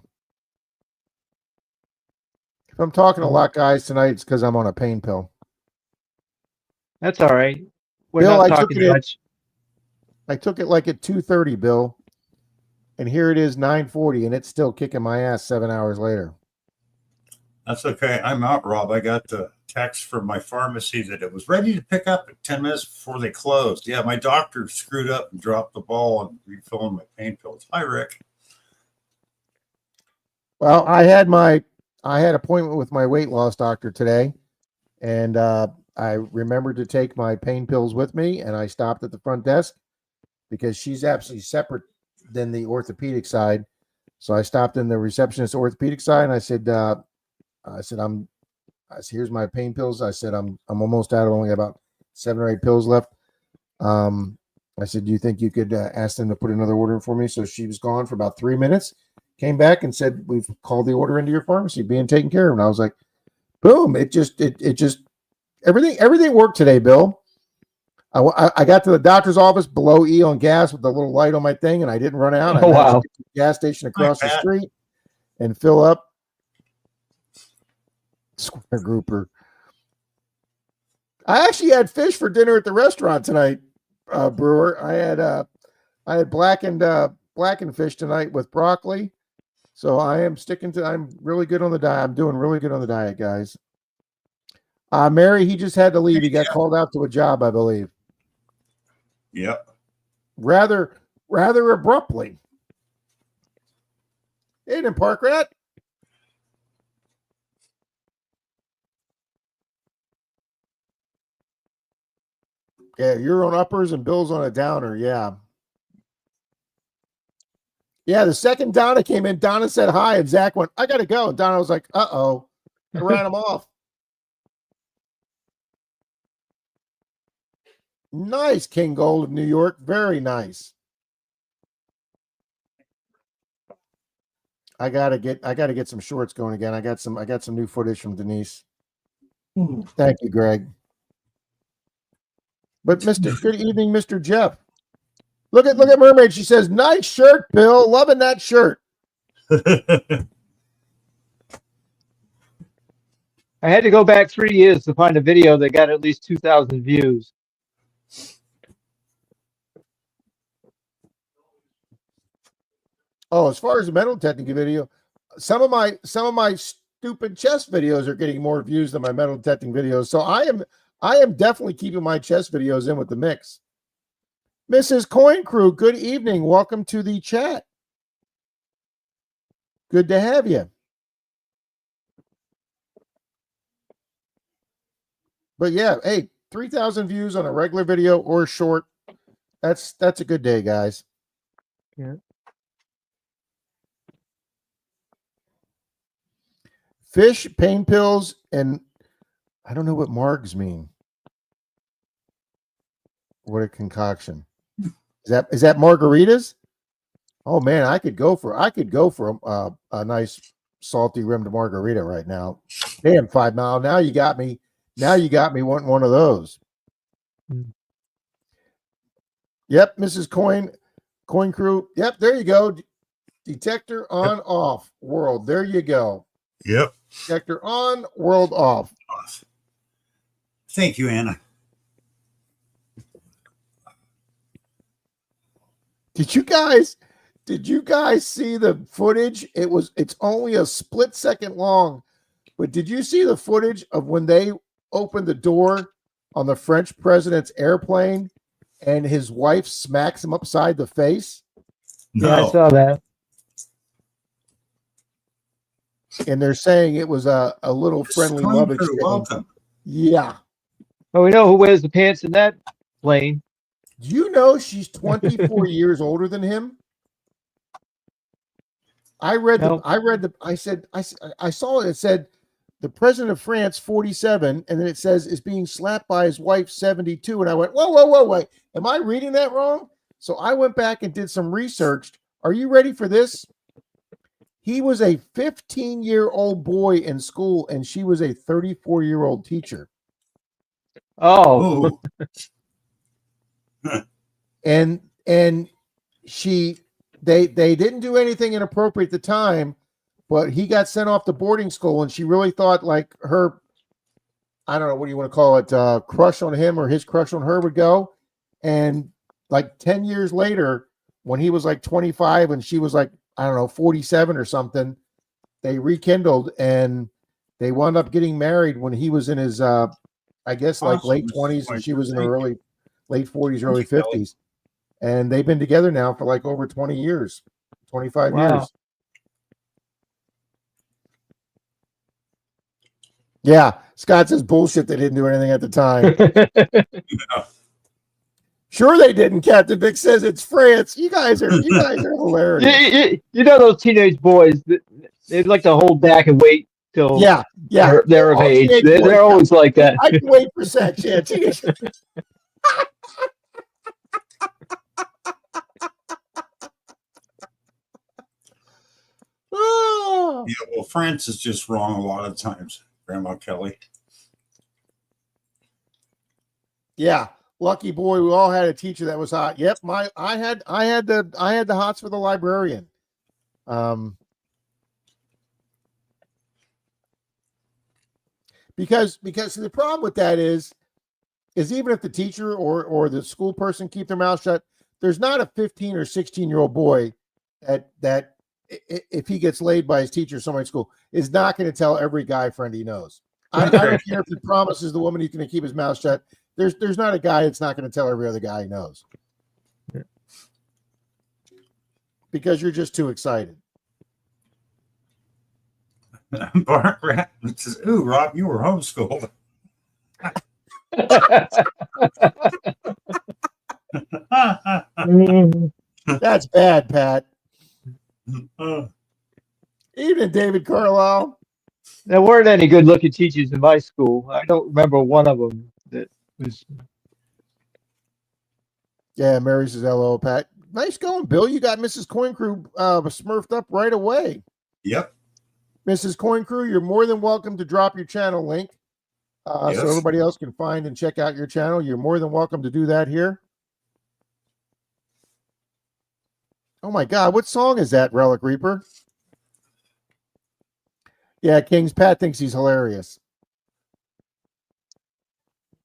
[SPEAKER 4] If I'm talking a lot, guys, tonight, it's because I'm on a pain pill.
[SPEAKER 2] That's all right. We're
[SPEAKER 4] Bill,
[SPEAKER 2] not talking much.
[SPEAKER 4] I took it like at 2:30, Bill. And here it is, 9:40, and it's still kicking my ass 7 hours later.
[SPEAKER 1] That's okay. I'm out, Rob. I got the text from my pharmacy that it was ready to pick up at 10 minutes before they closed. Yeah, my doctor screwed up and dropped the ball on refilling my pain pills. Hi, Rick.
[SPEAKER 4] Well, I had appointment with my weight loss doctor today, and I remembered to take my pain pills with me, and I stopped at the front desk because she's absolutely separate than the orthopedic side. So I stopped in the receptionist orthopedic side, and I said, here's my pain pills. I said, I'm almost out of only about 7 or 8 pills left. I said, do you think you could ask them to put another order in for me? So she was gone for about 3 minutes, came back and said, we've called the order into your pharmacy, being taken care of. And I was like, boom, it just everything worked today, Bill. I got to the doctor's office below E on gas with the little light on my thing, and I didn't run out. I managed to get to the gas station across the street and fill up. Square grouper. I actually had fish for dinner at the restaurant tonight, Brewer. I had blackened fish tonight with broccoli. So I'm really good on the diet. I'm doing really good on the diet, guys. Mary, he just had to leave. He got called out to a job, I believe.
[SPEAKER 1] Yep.
[SPEAKER 4] Rather abruptly. Hey, then Park Rat. Yeah, you're on uppers and Bill's on a downer. Yeah. Yeah, the second Donna came in, Donna said hi, and Zach went, I got to go. And Donna was like, uh-oh. I ran him off. Nice, King Gold of New York. Very nice. I gotta get some shorts going again. I got some new footage from Denise. Thank you, Greg. But good evening, Mr. Jeff. Look at Mermaid. She says, nice shirt, Bill. Loving that shirt.
[SPEAKER 2] I had to go back 3 years to find a video that got at least 2,000 views.
[SPEAKER 4] Oh, as far as the metal detecting video, some of my stupid chess videos are getting more views than my metal detecting videos. So I am definitely keeping my chess videos in with the mix. Mrs. Coin Crew, good evening. Welcome to the chat. Good to have you. But yeah, hey, 3,000 views on a regular video or short. That's a good day, guys.
[SPEAKER 2] Yeah.
[SPEAKER 4] Fish, pain pills, and I don't know what margs mean. What a concoction. Is that margaritas? Oh man, I could go for a nice salty rimmed margarita right now. Damn, 5 Mile. Now you got me wanting one of those. Yep, Mrs. Coin Crew. Yep, there you go. Detector on, off, world. There you go.
[SPEAKER 1] Yep.
[SPEAKER 4] Detector on, world off.
[SPEAKER 1] Thank you, Anna.
[SPEAKER 4] Did you guys see the footage? It's only a split second long, but did you see the footage of when they opened the door on the French president's airplane and his wife smacks him upside the face?
[SPEAKER 1] No.
[SPEAKER 2] Yeah, I saw that.
[SPEAKER 4] And they're saying it was a little friendly love exchange.
[SPEAKER 1] Welcome.
[SPEAKER 4] Yeah.
[SPEAKER 2] Well, we know who wears the pants in that plane.
[SPEAKER 4] Do you know she's 24 years older than him? I saw it. It said the president of France, 47, and then it says is being slapped by his wife, 72. And I went, whoa, wait. Am I reading that wrong? So I went back and did some research. Are you ready for this? He was a 15-year-old boy in school, and she was a 34-year-old teacher.
[SPEAKER 2] Oh.
[SPEAKER 4] And they didn't do anything inappropriate at the time, but he got sent off to boarding school, and she really thought like her, I don't know, what do you want to call it, crush on him or his crush on her would go. And like 10 years later, when he was like 25 and she was like, I don't know, 47 or something, they rekindled and they wound up getting married when he was in his, I guess like late 20s and she was in her late 40s, early 50s. And they've been together now for like over 20 years, 25 years. Yeah. Scott says bullshit. They didn't do anything at the time.
[SPEAKER 1] Yeah.
[SPEAKER 4] Sure they didn't. Captain Vic says it's France. You guys are hilarious.
[SPEAKER 2] You know those teenage boys, they'd like to hold back and wait till
[SPEAKER 4] Yeah, yeah.
[SPEAKER 2] they're of
[SPEAKER 4] All
[SPEAKER 2] age.
[SPEAKER 4] teenage
[SPEAKER 2] They're
[SPEAKER 4] boys,
[SPEAKER 2] always like that.
[SPEAKER 4] I can wait for sex. Yeah, teenage. Oh,
[SPEAKER 1] Yeah, well, France is just wrong a lot of times, Grandma Kelly.
[SPEAKER 4] yeah. Lucky boy, we all had a teacher that was hot. Yep, I had the hots for the librarian. Because the problem with that is even if the teacher or the school person keep their mouth shut, there's not a 15 or 16-year-old boy that if he gets laid by his teacher or somewhere in school is not going to tell every guy friend he knows. I don't care if he promises the woman he's going to keep his mouth shut. There's not a guy that's not going to tell every other guy he knows. Because you're just too excited.
[SPEAKER 1] Bart Rat says, "Ooh, Rob, you were homeschooled."
[SPEAKER 4] That's bad, Pat.
[SPEAKER 1] Uh,
[SPEAKER 4] Evening, David Carlisle.
[SPEAKER 2] There weren't any good-looking teachers in my school. I don't remember one of them that was.
[SPEAKER 4] Yeah, Mary says hello, Pat. Nice going, Bill. You got Mrs. Coin Crew smurfed up right away.
[SPEAKER 1] yep.
[SPEAKER 4] Mrs. Coin Crew, you're more than welcome to drop your channel link
[SPEAKER 1] Yes.
[SPEAKER 4] so everybody else can find and check out your channel. You're more than welcome to do that here. Oh my God, what song is that, Relic Reaper? Yeah, Kings Pat thinks he's hilarious.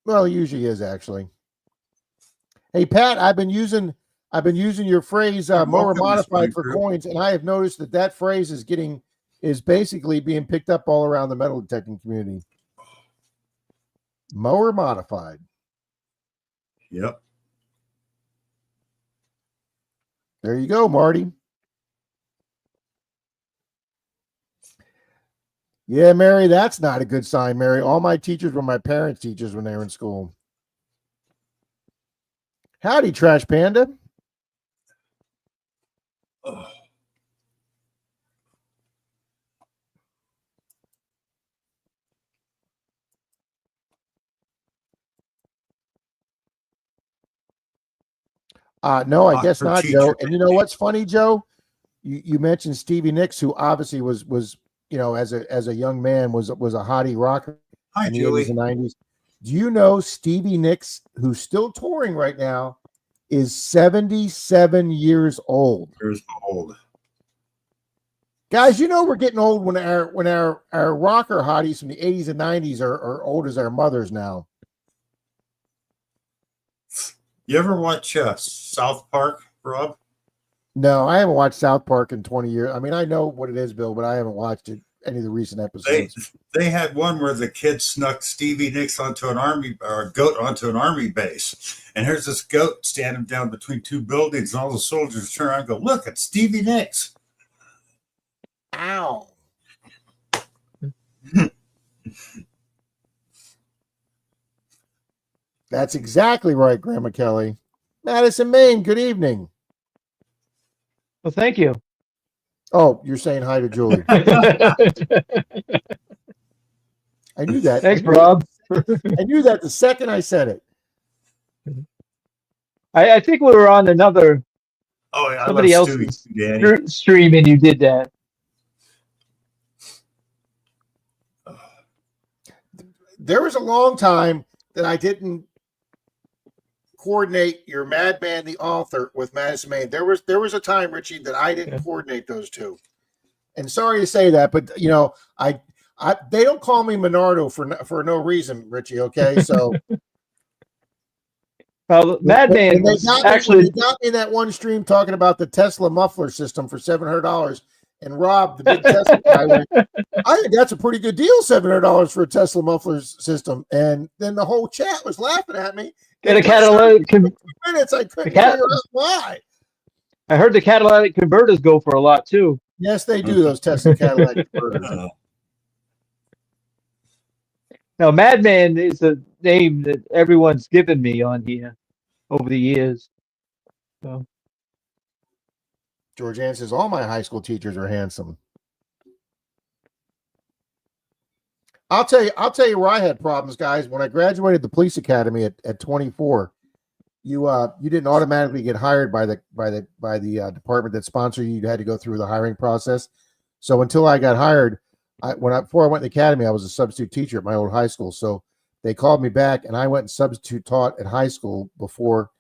[SPEAKER 4] Well, he usually is actually. Hey Pat, I've been using your phrase mower
[SPEAKER 1] welcome, Miss
[SPEAKER 4] modified for
[SPEAKER 1] Coin Crew.
[SPEAKER 4] coins, and I have noticed that phrase is basically being picked up all around the metal detecting community. Mower modified.
[SPEAKER 1] Yep.
[SPEAKER 4] There you go, Marty. Yeah, Mary, that's not a good sign, Mary. All my teachers were my parents' teachers when they were in school. Howdy, Trash Panda.
[SPEAKER 1] Oh,
[SPEAKER 4] No, I
[SPEAKER 1] hot
[SPEAKER 4] guess
[SPEAKER 1] for
[SPEAKER 4] not,
[SPEAKER 1] teacher.
[SPEAKER 4] Joe. And you know what's funny, Joe? You mentioned Stevie Nicks, who obviously was as a young man was a hottie rocker
[SPEAKER 1] Hi,
[SPEAKER 4] in the
[SPEAKER 1] Julie.
[SPEAKER 4] 80s and 90s. Do you know Stevie Nicks, who's still touring right now, is 77 years old?
[SPEAKER 1] Here's old.
[SPEAKER 4] Guys, you know we're getting old when our rocker hotties from the 80s and 90s are old as our mothers now.
[SPEAKER 1] You ever watch South Park, Rob?
[SPEAKER 4] No, I haven't watched South Park in 20 years. I mean, I know what it is, Bill, but I haven't watched any of the recent episodes.
[SPEAKER 1] They had one where the kid snuck Stevie Nicks onto an army or a goat onto an army base, and here's this goat standing down between two buildings, and all the soldiers turn around and go, "Look, it's Stevie Nicks."
[SPEAKER 4] Ow. That's exactly right, Grandma Kelly. Madison, Maine, good evening.
[SPEAKER 2] Well, thank you.
[SPEAKER 4] Oh, you're saying hi to Julie. I knew that.
[SPEAKER 2] Thanks, Rob.
[SPEAKER 4] I knew that the second I said it.
[SPEAKER 2] I think we were on another
[SPEAKER 1] Oh yeah,
[SPEAKER 2] somebody
[SPEAKER 1] I love
[SPEAKER 2] else's
[SPEAKER 1] Stewie, Danny.
[SPEAKER 2] stream, and you did that.
[SPEAKER 4] There was a long time that I didn't coordinate your Madman the author with Madison Maine. There was a time, Richie, that I didn't coordinate those two. And sorry to say that, but you know, I they don't call me Menardo for no reason, Richie. Okay, so
[SPEAKER 2] Well, Madman
[SPEAKER 4] they
[SPEAKER 2] was
[SPEAKER 4] got
[SPEAKER 2] actually.
[SPEAKER 4] me in that one stream talking about the Tesla muffler system for $700, and Rob, the big Tesla guy, went, I think that's a pretty good deal, $700 for a Tesla muffler system. And then the whole chat was laughing at me.
[SPEAKER 2] Get a catalytic.
[SPEAKER 4] Minutes, I couldn't figure out why.
[SPEAKER 2] I heard the catalytic converters go for a lot too.
[SPEAKER 4] Yes, they do, those Tesla catalytic converters.
[SPEAKER 2] Now, Madman is a name that everyone's given me on here over the years. So,
[SPEAKER 4] George Ann says, all my high school teachers are handsome. I'll tell you where I had problems, guys. When I graduated the police academy at 24, you didn't automatically get hired by the department that sponsored you. You had to go through the hiring process. So until I got hired, before I went to the academy, I was a substitute teacher at my old high school. So they called me back, and I went and substitute taught at high school before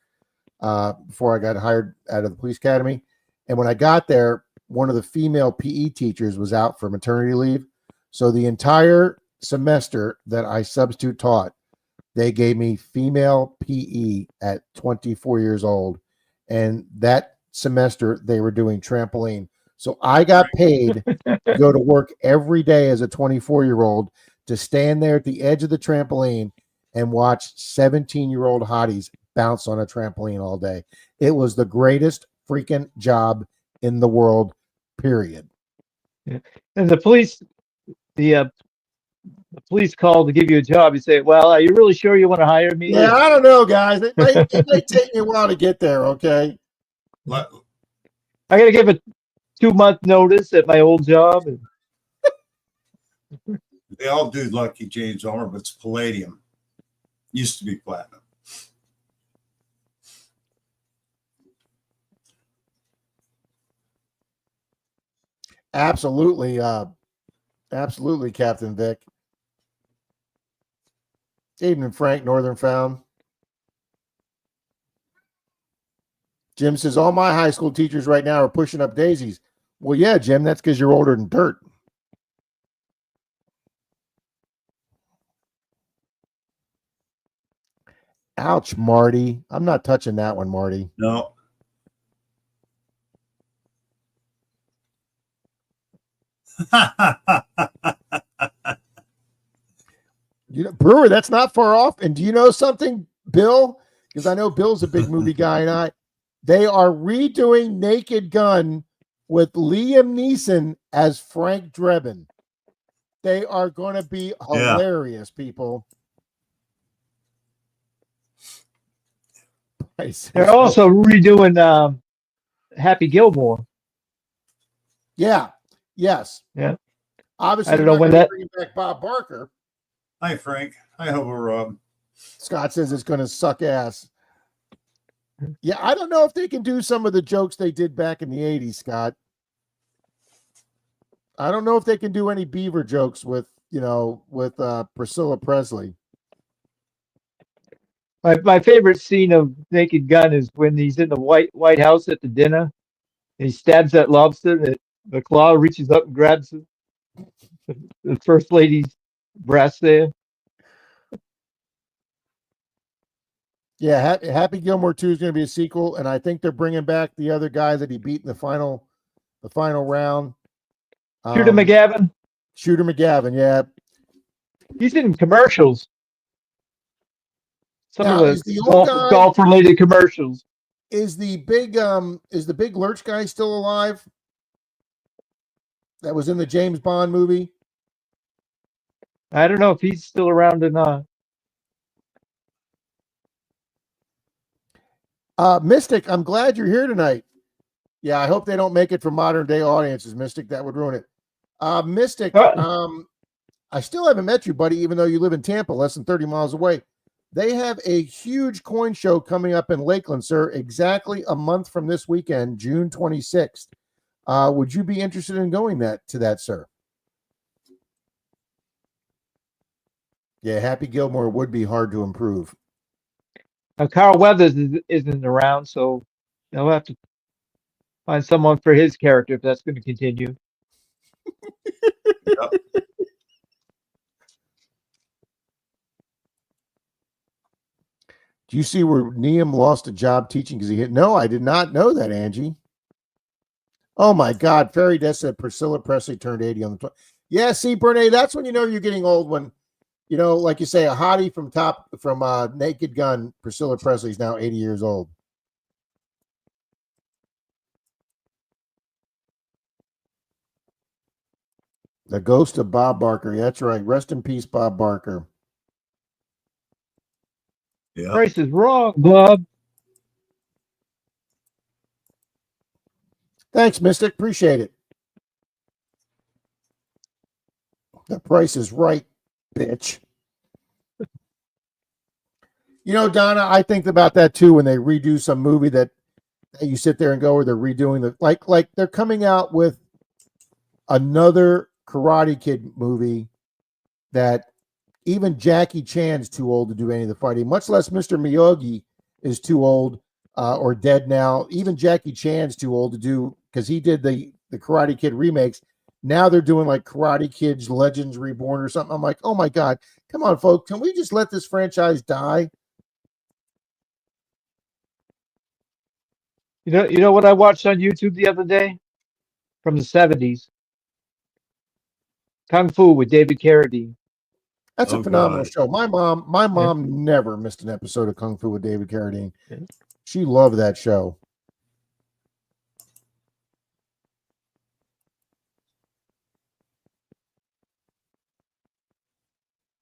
[SPEAKER 4] I got hired out of the police academy. And when I got there, one of the female PE teachers was out for maternity leave. So the entire semester that I substitute taught, they gave me female PE at 24 years old. And that semester they were doing trampoline. So I got paid to go to work every day as a 24-year-old to stand there at the edge of the trampoline and watch 17-year-old hotties bounce on a trampoline all day. It was the greatest freaking job in the world, period.
[SPEAKER 2] Yeah. And the police call to give you a job. You say, well, are you really sure you want to hire me?
[SPEAKER 4] Yeah, I don't know, guys. It may take me a while to get there, okay?
[SPEAKER 2] I got to give a 2-month notice at my old job.
[SPEAKER 1] They all do Lucky James armor, but it's palladium. Used to be platinum.
[SPEAKER 4] Absolutely, Captain Vic. Evening, Frank, Northern Found. Jim says, all my high school teachers right now are pushing up daisies. Well, yeah, Jim, that's because you're older than dirt. Ouch, Marty. I'm not touching that one, Marty.
[SPEAKER 1] No.
[SPEAKER 4] Brewer, that's not far off. And do you know something, Bill? Because I know Bill's a big movie guy, and they are redoing Naked Gun with Liam Neeson as Frank Drebin. They are going to be hilarious, people.
[SPEAKER 2] They're also redoing Happy Gilmore.
[SPEAKER 4] Yeah. Yes.
[SPEAKER 2] Yeah.
[SPEAKER 4] Obviously,
[SPEAKER 2] I don't know when that.
[SPEAKER 4] Bringing back Bob Barker.
[SPEAKER 1] Hi, Frank. Hi, Hobo Rob.
[SPEAKER 4] Scott says it's going to suck ass. Yeah, I don't know if they can do some of the jokes they did back in the 80s, Scott. I don't know if they can do any beaver jokes with Priscilla Presley.
[SPEAKER 2] My favorite scene of Naked Gun is when he's in the White House at the dinner, and he stabs that lobster, and the claw reaches up and grabs the first lady's breast there.
[SPEAKER 4] Yeah, Happy Gilmore 2 is going to be a sequel, and I think they're bringing back the other guy that he beat in the final round.
[SPEAKER 2] Shooter McGavin.
[SPEAKER 4] Shooter McGavin, yeah.
[SPEAKER 2] He's in commercials. Some
[SPEAKER 4] Now,
[SPEAKER 2] of the golf-related commercials.
[SPEAKER 4] Is the big Lurch guy still alive? That was in the James Bond movie.
[SPEAKER 2] I don't know if he's still around or not.
[SPEAKER 4] Mystic, I'm glad you're here tonight. Yeah, I hope they don't make it for modern day audiences, Mystic. That would ruin it. Mystic, I still haven't met you, buddy, even though you live in Tampa, less than 30 miles away. They have a huge coin show coming up in Lakeland, sir, exactly a month from this weekend, June 26th. Would you be interested in going to that, sir? Yeah, Happy Gilmore would be hard to improve.
[SPEAKER 2] Carl Weathers isn't around, so they'll have to find someone for his character if that's going to continue.
[SPEAKER 1] Yep.
[SPEAKER 4] Do you see where Liam lost a job teaching because he hit? No, I did not know that, Angie. Oh my God. Fairy Death said Priscilla Presley turned 80 on the Yeah, see, Bernie, that's when you know you're getting old when, like you say, a hottie from Naked Gun, Priscilla Presley is now 80 years old. The ghost of Bob Barker. That's right. Rest in peace, Bob Barker.
[SPEAKER 1] Yeah.
[SPEAKER 2] Price is wrong, Bob.
[SPEAKER 4] Thanks, Mystic. Appreciate it. The price is right. Bitch. You know, Donna, I think about that too when they redo some movie that you sit there and go, or they're redoing the like they're coming out with another Karate Kid movie that even Jackie Chan's too old to do any of the fighting, much less Mr. Miyagi is too old or dead now. Even Jackie Chan's too old to do, because he did the Karate Kid remakes. Now they're doing like Karate Kids Legends Reborn or something. I'm like, oh my God, come on, folks. Can we just let this franchise die?
[SPEAKER 2] You know what I watched on YouTube the other day from the 70s? Kung Fu with David Carradine.
[SPEAKER 4] That's a
[SPEAKER 1] Oh
[SPEAKER 4] phenomenal
[SPEAKER 1] God.
[SPEAKER 4] show. My mom never missed an episode of Kung Fu with David Carradine. She loved that show.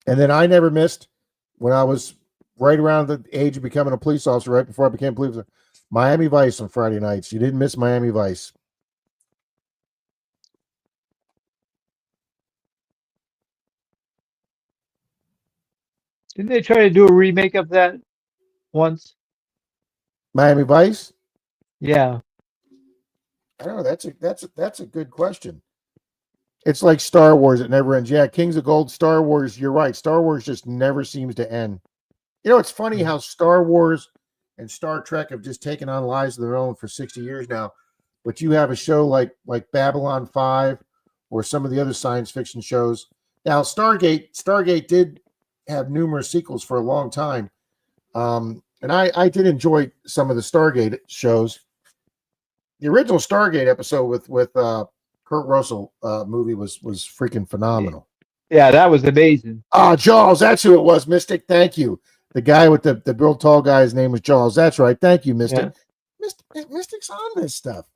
[SPEAKER 4] And then I never missed, when I was right around the age of becoming a police officer, right before I became a police officer, Miami Vice on Friday nights. You didn't miss Miami Vice.
[SPEAKER 2] Didn't they try to do a remake of that once?
[SPEAKER 4] Miami Vice?
[SPEAKER 2] Yeah.
[SPEAKER 4] I don't know. That's a good question. It's like Star Wars. It never ends. Yeah, Kings of Gold, Star Wars. You're right. Star Wars just never seems to end. You know, it's funny how Star Wars and Star Trek have just taken on lives of their own for 60 years now. But you have a show like Babylon 5 or some of the other science fiction shows. Now, Stargate did have numerous sequels for a long time. And I did enjoy some of the Stargate shows. The original Stargate episode with Kurt Russell movie was freaking phenomenal.
[SPEAKER 2] Yeah, that was amazing.
[SPEAKER 4] Ah, Jaws, that's who it was, Mystic. Thank you. The guy with the real tall guy's name was Jaws. That's right. Thank you, Mystic.
[SPEAKER 2] Yeah.
[SPEAKER 4] Mystic's on this stuff.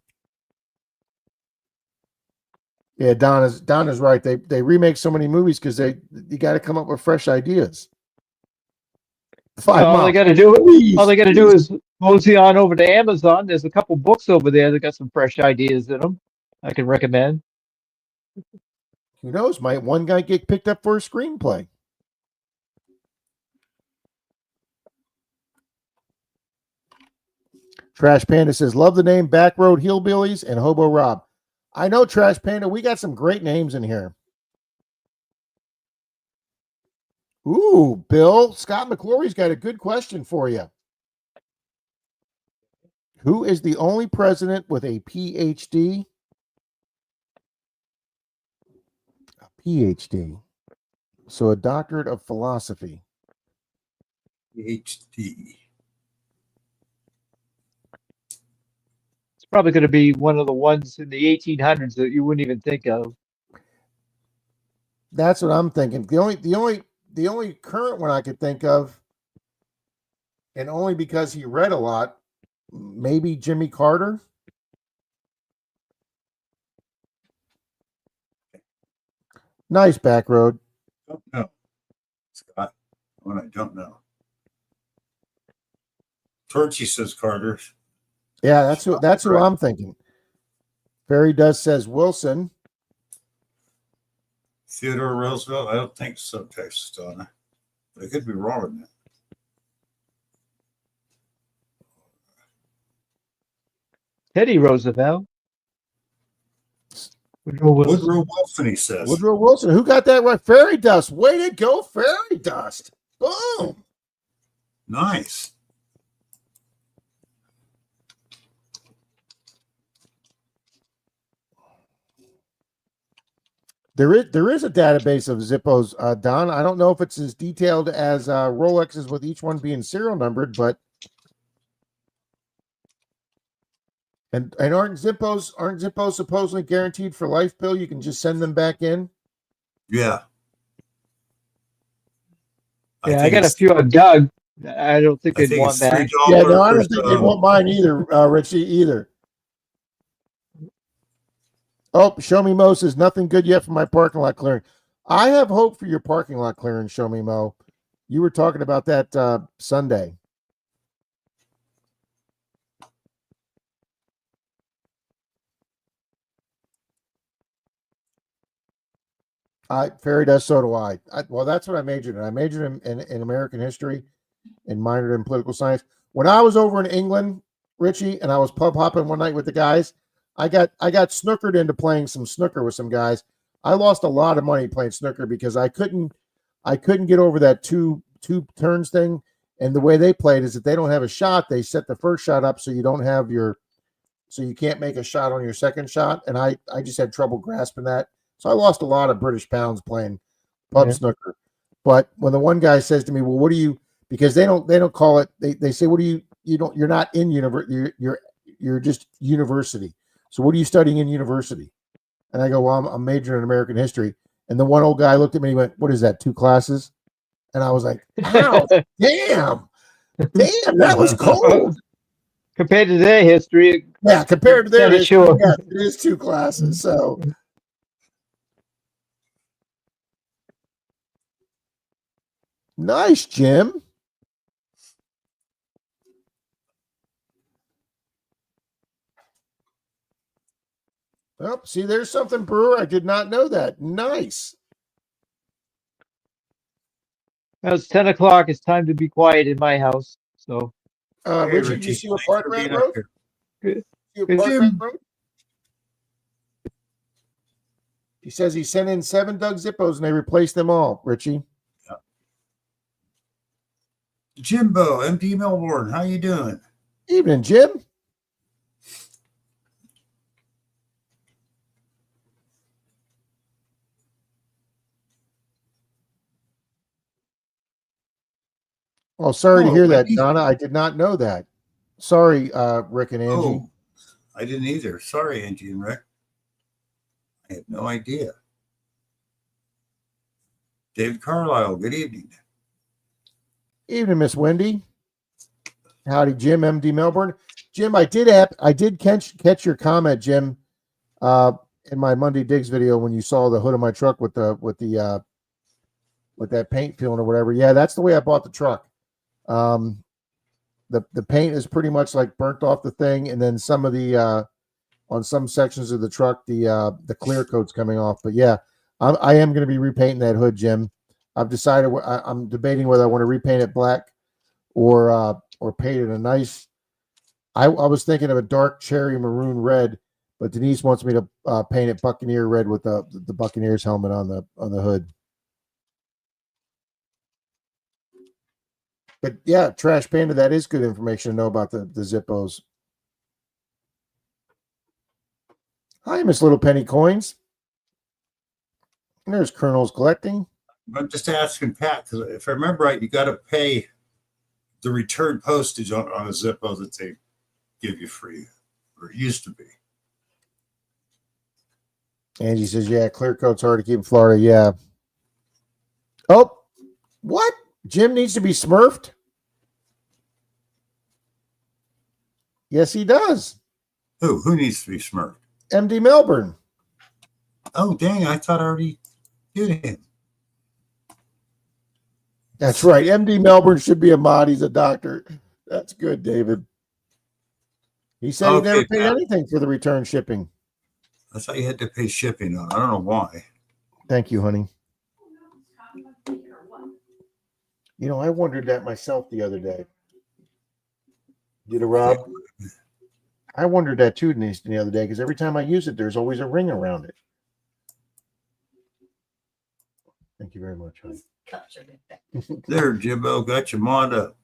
[SPEAKER 4] Yeah, Donna's right. They remake so many movies because you got to come up with fresh ideas.
[SPEAKER 2] All they got to do is mosey on over to Amazon. There's a couple books over there that got some fresh ideas in them. I can recommend.
[SPEAKER 4] Who knows? Might one guy get picked up for a screenplay? Trash Panda says, love the name Backroad Hillbillies and Hobo Rob. I know, Trash Panda. We got some great names in here. Ooh, Bill. Scott McClory's got a good question for you. Who is the only president with a PhD? A PhD. So a doctorate of philosophy.
[SPEAKER 1] PhD.
[SPEAKER 2] It's probably going to be one of the ones in the 1800s that you wouldn't even think of.
[SPEAKER 4] That's what I'm thinking. The only current one I could think of, and only because he read a lot, maybe Jimmy Carter. Nice, Backroad.
[SPEAKER 1] Don't know. Scott. One I don't know. Torchy says Carter.
[SPEAKER 4] Yeah, that's who I'm thinking. Fairy Dust says Wilson.
[SPEAKER 1] Theodore Roosevelt? I don't think so, Texas Donna. I could be wrong on that.
[SPEAKER 2] Teddy Roosevelt. Woodrow Wilson.
[SPEAKER 1] Woodrow Wilson, he says.
[SPEAKER 4] Woodrow Wilson. Who got that right? Fairy Dust. Way to go, Fairy Dust. Boom.
[SPEAKER 1] Nice.
[SPEAKER 4] There is a database of Zippos, Don. I don't know if it's as detailed as Rolexes with each one being serial numbered, but and aren't Zippos supposedly guaranteed for life, Bill? You can just send them back in.
[SPEAKER 1] Yeah.
[SPEAKER 2] Yeah, I got a few on Doug. I don't think
[SPEAKER 1] I
[SPEAKER 2] they'd
[SPEAKER 1] think
[SPEAKER 2] want
[SPEAKER 1] it's
[SPEAKER 2] that.
[SPEAKER 1] $3.
[SPEAKER 4] Yeah, no, I don't think they want mine either, Richie, either. Oh, Show Me Mo says nothing good yet for my parking lot clearing. I have hope for your parking lot clearing, Show Me Mo. You were talking about that Sunday. Fairy does, so do I. Well, that's what I majored in. I majored in American history and minored in political science. When I was over in England, Richie, and I was pub hopping one night with the guys, I got snookered into playing some snooker with some guys. I lost a lot of money playing snooker because I couldn't get over that two turns thing. And the way they played is if they don't have a shot, they set the first shot up so you don't have so you can't make a shot on your second shot. And I just had trouble grasping that. So I lost a lot of British pounds playing pub snooker. But when the one guy says to me, well, what do you, because they don't call it, they say, what do you're not in university, you're just university. So what are you studying in university? And I go, well, I'm majoring in American history. And the one old guy looked at me and he went, what is that, 2 classes? And I was like, wow, damn, that was cold.
[SPEAKER 2] Compared to their history,
[SPEAKER 4] Yeah, compared to their
[SPEAKER 2] Kinda
[SPEAKER 4] history,
[SPEAKER 2] sure.
[SPEAKER 4] yeah, it is 2 classes. So nice, Jim. Oh, see, there's something, Brewer. I did not know that. Nice.
[SPEAKER 2] well, it's 10 o'clock. It's time to be quiet in my house. So
[SPEAKER 1] Hey,
[SPEAKER 4] Richie, did you see what
[SPEAKER 1] thanks
[SPEAKER 4] Park
[SPEAKER 1] for
[SPEAKER 4] Rat
[SPEAKER 1] being up
[SPEAKER 4] wrote?
[SPEAKER 1] here.
[SPEAKER 2] good.
[SPEAKER 4] See what Park Rat
[SPEAKER 1] Jim.
[SPEAKER 4] wrote? He says he sent in 7 Doug Zippos and they replaced them all, Richie.
[SPEAKER 1] Jimbo, MD Melbourne, how you doing?
[SPEAKER 4] Evening, Jim. Oh, sorry to
[SPEAKER 1] Oh,
[SPEAKER 4] hear that,
[SPEAKER 1] Wendy.
[SPEAKER 4] Donna. I did not know that. Sorry, Rick and Angie.
[SPEAKER 1] Oh, I didn't either. Sorry, Angie and Rick. I had no idea. David Carlisle, good evening.
[SPEAKER 4] Evening, Miss Wendy. Howdy, Jim, MD Melbourne. Jim, I did catch your comment, Jim, in my Monday Digs video when you saw the hood of my truck with that paint film or whatever. Yeah, that's the way I bought the truck. The paint is pretty much like burnt off the thing, and then some of the on some sections of the truck the clear coat's coming off. But yeah, I am going to be repainting that hood, Jim. I've decided I'm debating whether I want to repaint it black or paint it a nice. I was thinking of a dark cherry maroon red, but Denise wants me to paint it Buccaneer red with the Buccaneers helmet on the hood. But yeah, Trash Panda, that is good information to know about the Zippos. Hi, Miss Little Penny Coins. And there's Colonel's Collecting.
[SPEAKER 1] I'm just asking Pat, because if I remember right, you got to pay the return postage on a Zippo that they give you free, or it used to be.
[SPEAKER 4] Angie says, yeah, clear coat's hard to keep in Florida. Yeah. Oh, what? Jim needs to be smurfed? Yes, he does.
[SPEAKER 1] Who needs to be smurfed?
[SPEAKER 4] MD Melbourne.
[SPEAKER 1] Oh, dang, I thought I already did him.
[SPEAKER 4] That's right. MD Melbourne should be a mod. He's a doctor. That's good, David. He said he never paid anything for the return shipping.
[SPEAKER 1] I thought you had to pay shipping on. I don't know why.
[SPEAKER 4] Thank you, honey. You know, I wondered that myself the other day. Did a Rob? I wondered that too, Denise, the other day, because every time I use it, there's always a ring around it. Thank you very much, honey.
[SPEAKER 1] There, Jimbo, got you mod up.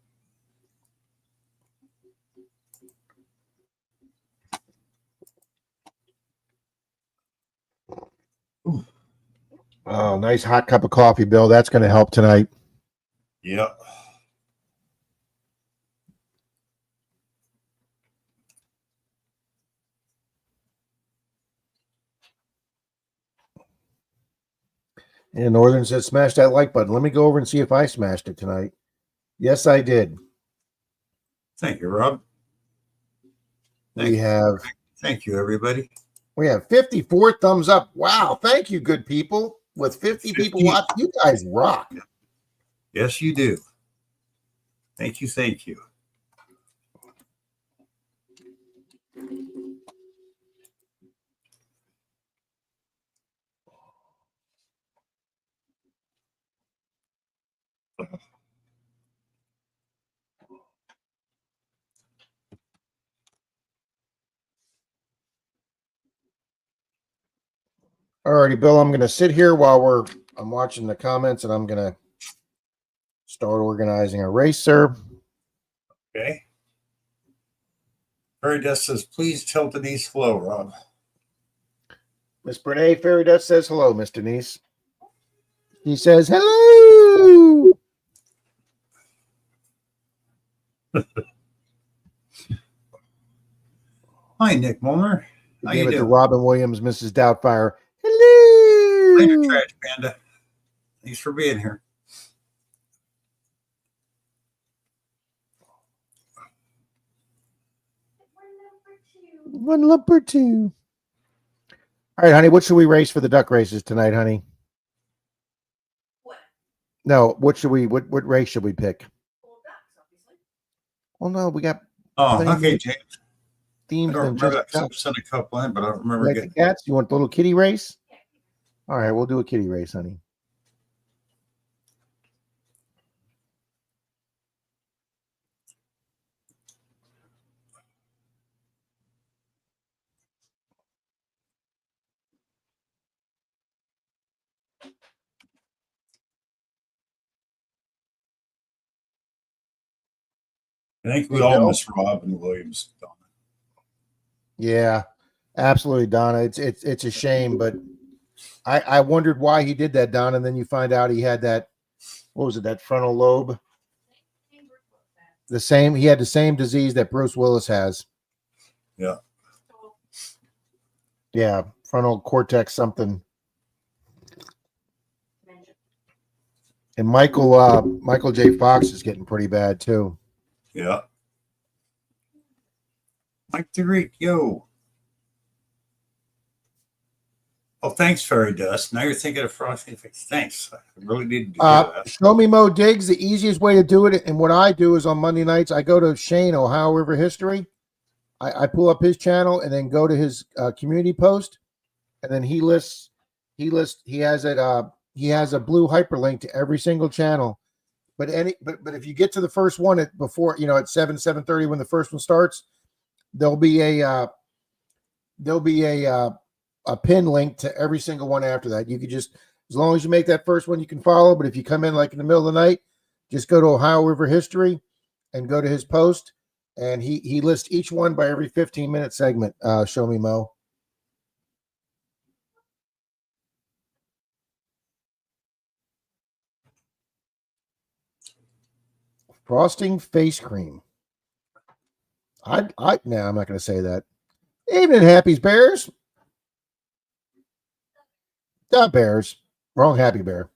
[SPEAKER 4] Oh, nice hot cup of coffee, Bill. That's going to help tonight.
[SPEAKER 1] Yep.
[SPEAKER 4] And Northern says, smash that like button. Let me go over and see if I smashed it tonight. Yes, I did.
[SPEAKER 1] Thank you, Rob.
[SPEAKER 4] Thank you,
[SPEAKER 1] everybody.
[SPEAKER 4] We have 54 thumbs up. Wow. Thank you, good people. With 50 people watching, you guys rock.
[SPEAKER 1] Yes, you do. Thank you. Thank you.
[SPEAKER 4] All righty, Bill. I'm going to sit here while I'm watching the comments, and I'm going to start organizing a race, sir.
[SPEAKER 1] Okay. Fairy Dust says, please tell Denise hello, Rob.
[SPEAKER 4] Miss Brene Fairy Dust says hello, Miss Denise. He says hello.
[SPEAKER 1] Hi, Nick Mulner. How
[SPEAKER 4] Gave
[SPEAKER 1] you
[SPEAKER 4] it to
[SPEAKER 1] doing?
[SPEAKER 4] Robin Williams, Mrs. Doubtfire. Hello.
[SPEAKER 1] Later, Trash Panda. Thanks for being here.
[SPEAKER 4] One lump or two. All right, honey. What should we race for the duck races tonight, honey?
[SPEAKER 5] What?
[SPEAKER 4] No, what race should we pick?
[SPEAKER 5] Well, ducks, obviously.
[SPEAKER 4] Well, no, we got
[SPEAKER 1] Oh,
[SPEAKER 4] plenty
[SPEAKER 1] okay,
[SPEAKER 4] more
[SPEAKER 1] James. I
[SPEAKER 4] themes
[SPEAKER 1] don't
[SPEAKER 4] than
[SPEAKER 1] remember
[SPEAKER 4] just
[SPEAKER 1] that because I've
[SPEAKER 4] ducks.
[SPEAKER 1] sent a couple in, but I don't
[SPEAKER 4] You
[SPEAKER 1] remember
[SPEAKER 4] like the
[SPEAKER 1] getting.
[SPEAKER 4] cats? You want the little kitty race?
[SPEAKER 5] Yeah.
[SPEAKER 4] All right, we'll do a kitty race, honey.
[SPEAKER 1] I think we
[SPEAKER 4] Hey,
[SPEAKER 1] all
[SPEAKER 4] Bill.
[SPEAKER 1] miss Rob and Williams.
[SPEAKER 4] Yeah, absolutely, Donna. It's a shame, but I wondered why he did that, Donna. And then you find out he had that, what was it, that frontal lobe? He had the same disease that Bruce Willis has.
[SPEAKER 1] Yeah.
[SPEAKER 4] Yeah, frontal cortex something. And Michael J. Fox is getting pretty bad too.
[SPEAKER 1] Yeah. Mike the Greek, yo. Oh, thanks, Fairy Dust. Now you're thinking of Frosty Fix. Thanks. I really needed to hear that.
[SPEAKER 4] Show me Mo Diggs. The easiest way to do it, and what I do is on Monday nights, I go to Shane, Ohio River History. I pull up his channel and then go to his community post, and then he has a blue hyperlink to every single channel. But if you get to the first one at 7:30 when the first one starts, there'll be a pin link to every single one after that. You could just, as long as you make that first one, you can follow. But if you come in like in the middle of the night, just go to Ohio River History and go to his post, and he lists each one by every 15-minute segment. Show me, Mo. Frosting face cream. I'm not going to say that. Evening, Happy's Bears. Not Bears. Wrong Happy Bear.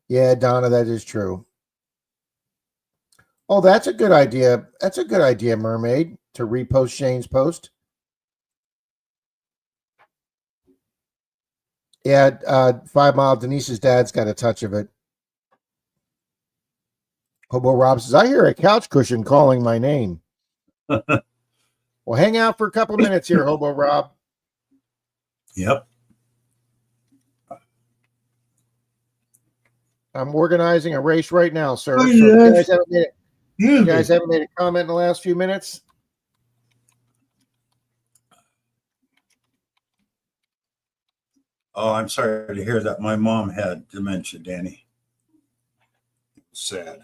[SPEAKER 4] Yeah, Donna, that is true. Oh, that's a good idea. That's a good idea, Mermaid, to repost Shane's post. Yeah, 5 Mile Denise's dad's got a touch of it. Hobo Rob says, I hear a couch cushion calling my name. Well, hang out for a couple of minutes here, Hobo Rob.
[SPEAKER 1] Yep.
[SPEAKER 4] I'm organizing a race right now, sir.
[SPEAKER 1] Oh,
[SPEAKER 4] So
[SPEAKER 1] yes.
[SPEAKER 4] you guys haven't made a comment in the last few minutes?
[SPEAKER 1] Oh, I'm sorry to hear that. My mom had dementia, Danny. Sad.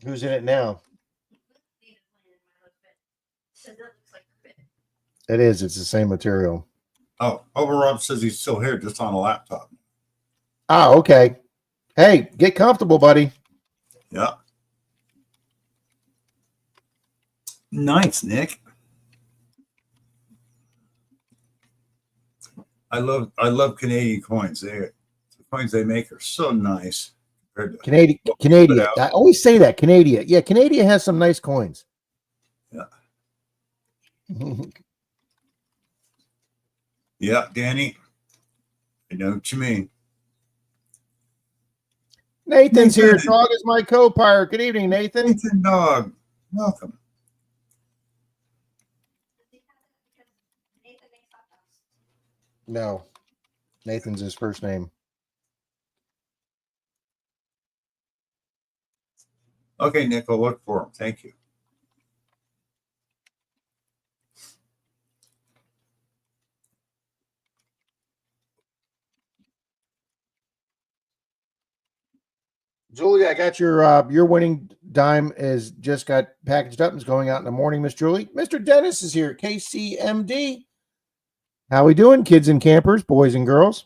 [SPEAKER 4] Who's in it now? It is. It's the same material.
[SPEAKER 1] Oh, Rob says he's still here, just on a laptop.
[SPEAKER 4] Oh, okay. Hey, get comfortable, buddy.
[SPEAKER 1] Yeah. Nice, Nick. I love Canadian coins. The coins they make are so nice.
[SPEAKER 4] Canadian. I always say that. Canadian. Yeah, Canadian has some nice coins.
[SPEAKER 1] Yeah. Yeah, Danny. I know what you mean.
[SPEAKER 4] Nathan's here. Dog is my co-pilot. Good evening, Nathan.
[SPEAKER 1] Nathan Dog. Welcome.
[SPEAKER 4] No. Nathan's his first name.
[SPEAKER 1] Okay, Nick, I'll look for them. Thank you.
[SPEAKER 4] Julie, I got your winning dime is just got packaged up and is going out in the morning, Miss Julie. Mr. Dennis is here, KCMD. How we doing, kids and campers, boys and girls?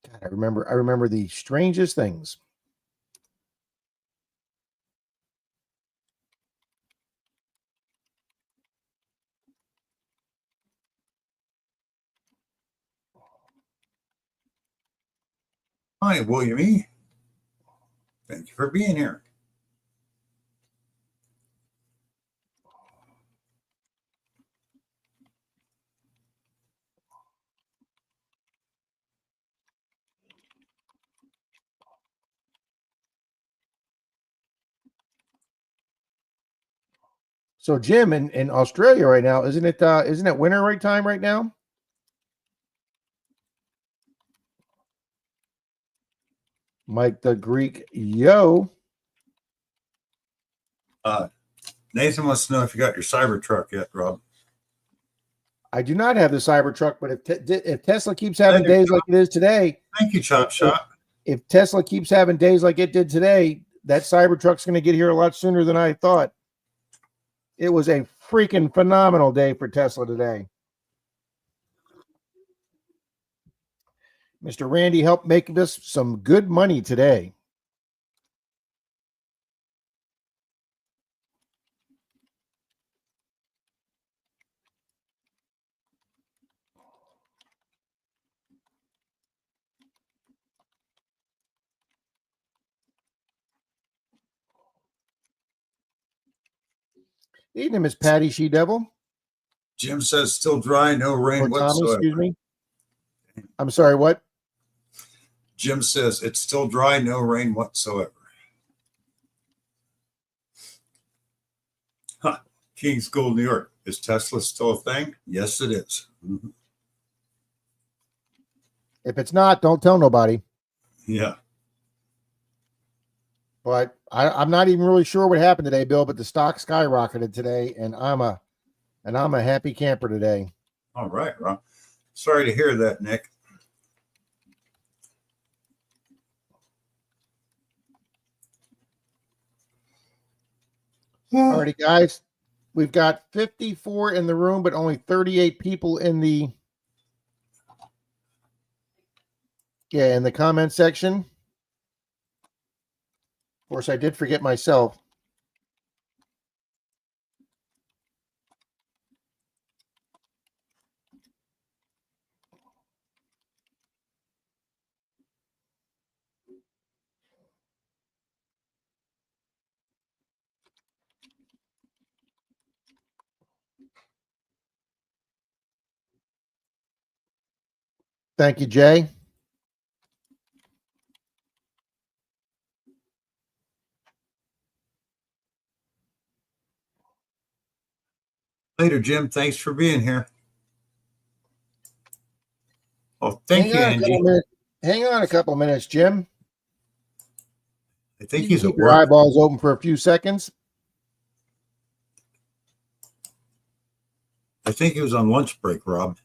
[SPEAKER 4] God, I remember the strangest things.
[SPEAKER 1] Hi, William E. Thank you for being here.
[SPEAKER 4] So, Jim, in Australia right now, isn't it winter right time right now? Mike the Greek, yo.
[SPEAKER 1] Nathan wants to know if you got your Cybertruck yet, Rob.
[SPEAKER 4] I do not have the Cybertruck, but if Tesla keeps having
[SPEAKER 1] There you
[SPEAKER 4] days like it is today,
[SPEAKER 1] Thank you, Chop Shop.
[SPEAKER 4] if Tesla keeps having days like it did today, that Cybertruck's going to get here a lot sooner than I thought. It was a freaking phenomenal day for Tesla today. Mr. Randy helped make us some good money today. Evening, Miss Patty She Devil.
[SPEAKER 1] Jim says still dry, no rain
[SPEAKER 4] Or Tommy,
[SPEAKER 1] whatsoever.
[SPEAKER 4] excuse me. I'm sorry, what?
[SPEAKER 1] Jim says it's still dry, no rain whatsoever. Huh. King's School, New York. Is Tesla still a thing? Yes, it is. Mhm.
[SPEAKER 4] If it's not, don't tell nobody.
[SPEAKER 1] Yeah.
[SPEAKER 4] But I'm not even really sure what happened today, Bill. But the stock skyrocketed today, and I'm a happy camper today.
[SPEAKER 1] All right, Rob. Sorry to hear that, Nick.
[SPEAKER 4] Alrighty, guys. We've got 54 in the room, but only 38 people in the comment section. Of course, I did forget myself. Thank you, Jay.
[SPEAKER 1] Later, Jim. Thanks for being here. Oh, thank you, Angie.
[SPEAKER 4] Hang on a couple of minutes, Jim.
[SPEAKER 1] I think
[SPEAKER 4] You
[SPEAKER 1] he's
[SPEAKER 4] can
[SPEAKER 1] at
[SPEAKER 4] keep your
[SPEAKER 1] work.
[SPEAKER 4] eyeballs open for a few seconds.
[SPEAKER 1] I think he was on lunch break, Rob.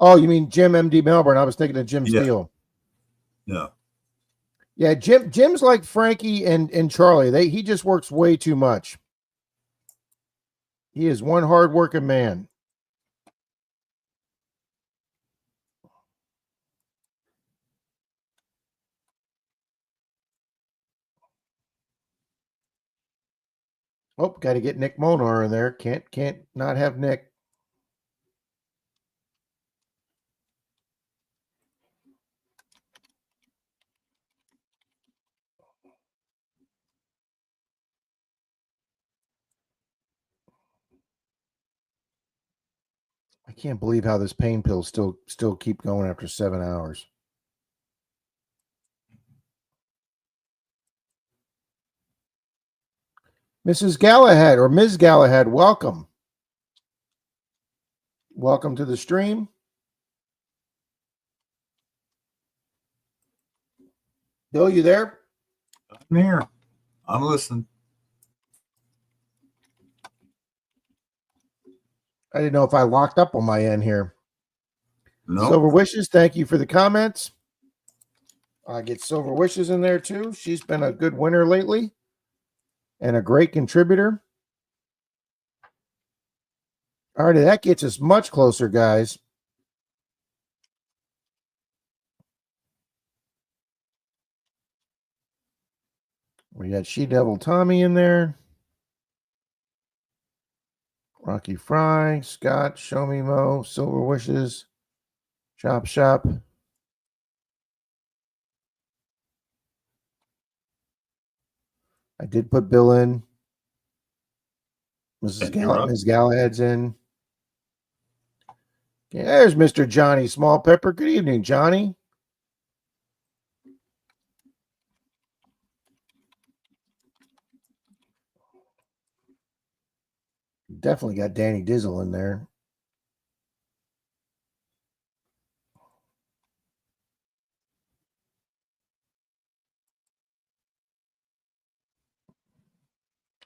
[SPEAKER 4] Oh, you mean Jim MD Melbourne? I was thinking of Jim Steele.
[SPEAKER 1] No.
[SPEAKER 4] Yeah, Jim's like Frankie and Charlie. He just works way too much. He is one hard-working man. Oh, got to get Nick Molnar in there. Can't not have Nick. I can't believe how this pain pills still keep going after 7 hours. Mrs. Galahad or Ms. Galahad, welcome. Welcome to the stream. Bill, you there?
[SPEAKER 1] I'm here. I'm listening.
[SPEAKER 4] I didn't know if I locked up on my end here.
[SPEAKER 1] No.
[SPEAKER 4] Silver Wishes, thank you for the comments. I get Silver Wishes in there too. She's been a good winner lately and a great contributor. Alrighty, that gets us much closer, guys. We got She Devil Tommy in there. Rocky Fry, Scott, Show Me Mo, Silver Wishes, Chop Shop. I did put Bill in.
[SPEAKER 1] Thank you, Rob.
[SPEAKER 4] Ms. Galahad's in. Okay, there's Mr. Johnny Small Pepper. Good evening, Johnny. Definitely got Danny Dizzle in there.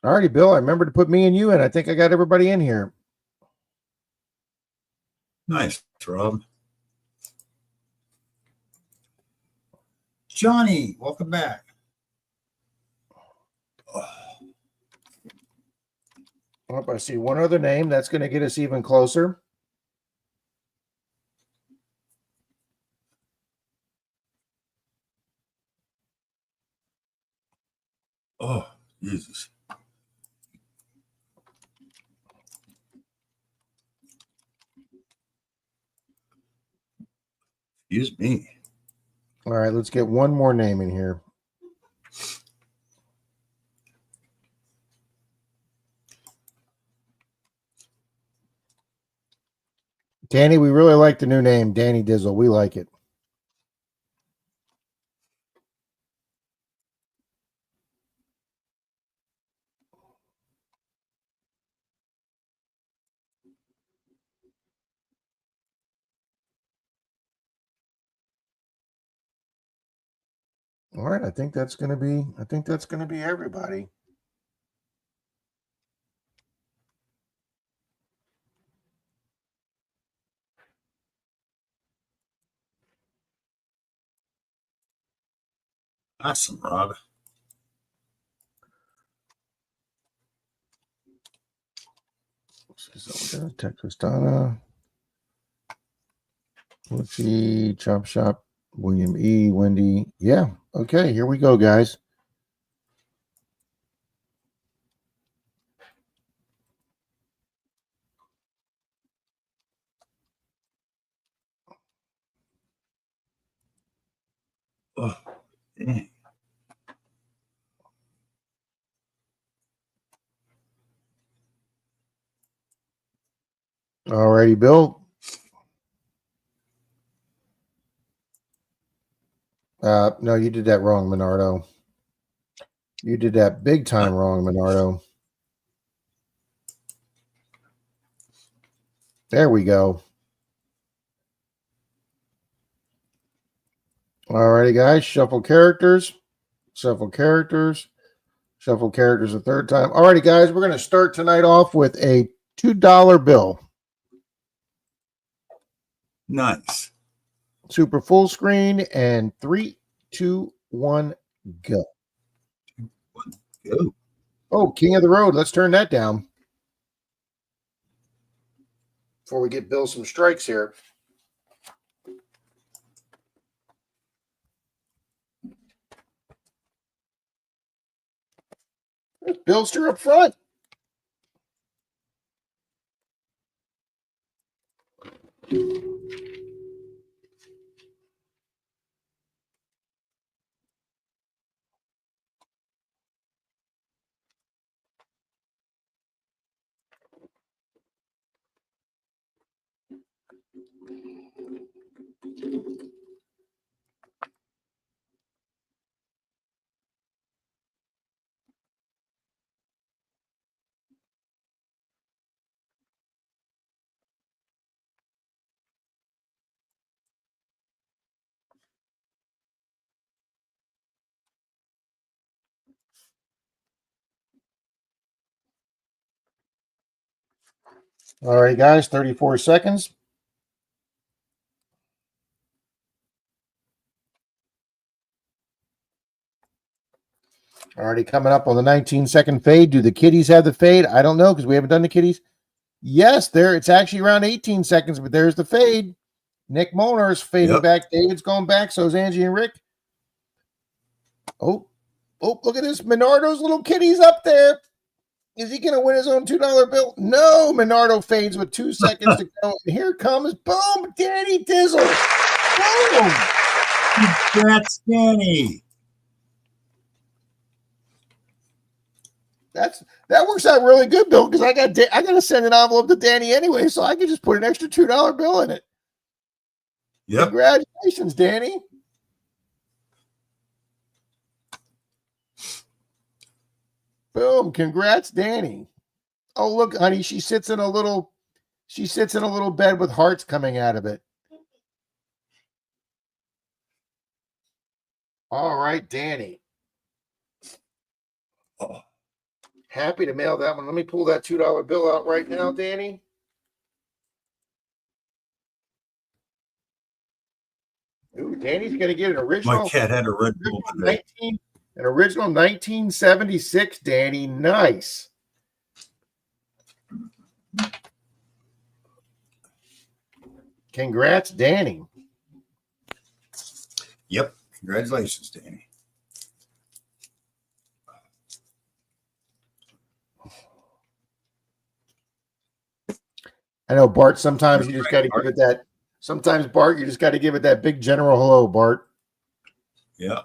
[SPEAKER 4] Alrighty, Bill. I remember to put me and you in. I think I got everybody in here.
[SPEAKER 1] Nice, Rob. Johnny, welcome back.
[SPEAKER 4] Oh, I see one other name. That's going to get us even closer.
[SPEAKER 1] Oh, Jesus. Excuse me.
[SPEAKER 4] All right, let's get one more name in here. Danny, we really like the new name, Danny Dizzle. We like it. All right, I think that's going to be everybody.
[SPEAKER 1] Awesome, Rob.
[SPEAKER 4] Texas Donna, Lucy, Chop Shop, William E, Wendy. Yeah. Okay, here we go, guys.
[SPEAKER 1] Oh, dang.
[SPEAKER 4] All righty, Bill. No, you did that wrong, Menardo. You did that big time wrong, Menardo. There we go. All righty, guys. Shuffle characters. Shuffle characters. Shuffle characters a third time. All righty, guys. We're going to start tonight off with a $2 bill.
[SPEAKER 1] Nice.
[SPEAKER 4] Super full screen and 3, 2, 1, go.
[SPEAKER 1] Go.
[SPEAKER 4] Oh, King of the Road. Let's turn that down before we get Bill some strikes here. There's Billster up front. All right, guys, 34 seconds. Already coming up on the 19-second fade. Do the kiddies have the fade? I don't know because we haven't done the kiddies. Yes, there. It's actually around 18 seconds, but there's the fade. Nick Molnar is fading back. David's going back. So is Angie and Rick. Oh, look at this. Minardo's little kitty's up there. Is he going to win his own $2 bill? No. Minardo fades with 2 seconds to go. And here comes, boom, Danny Dizzle. Boom.
[SPEAKER 1] Congrats, Danny.
[SPEAKER 4] That works out really good, Bill, because I got to send an envelope to Danny anyway, so I can just put an extra $2 bill in it.
[SPEAKER 1] Yep.
[SPEAKER 4] Congratulations, Danny. Boom. Congrats, Danny. Oh, look, honey, she sits in a little bed with hearts coming out of it. All right, Danny.
[SPEAKER 1] Oh,
[SPEAKER 4] Happy to mail that one. Let me pull that $2 bill out right now, Danny. Ooh, Danny's going to get an original.
[SPEAKER 1] my cat had a Red Bull today.
[SPEAKER 4] An original 1976, Danny. Nice. Congrats, Danny.
[SPEAKER 1] Yep. Congratulations, Danny.
[SPEAKER 4] I know, Bart, sometimes you just got to give it that. Sometimes, Bart, you just got to give it that big general hello, Bart.
[SPEAKER 1] Yeah.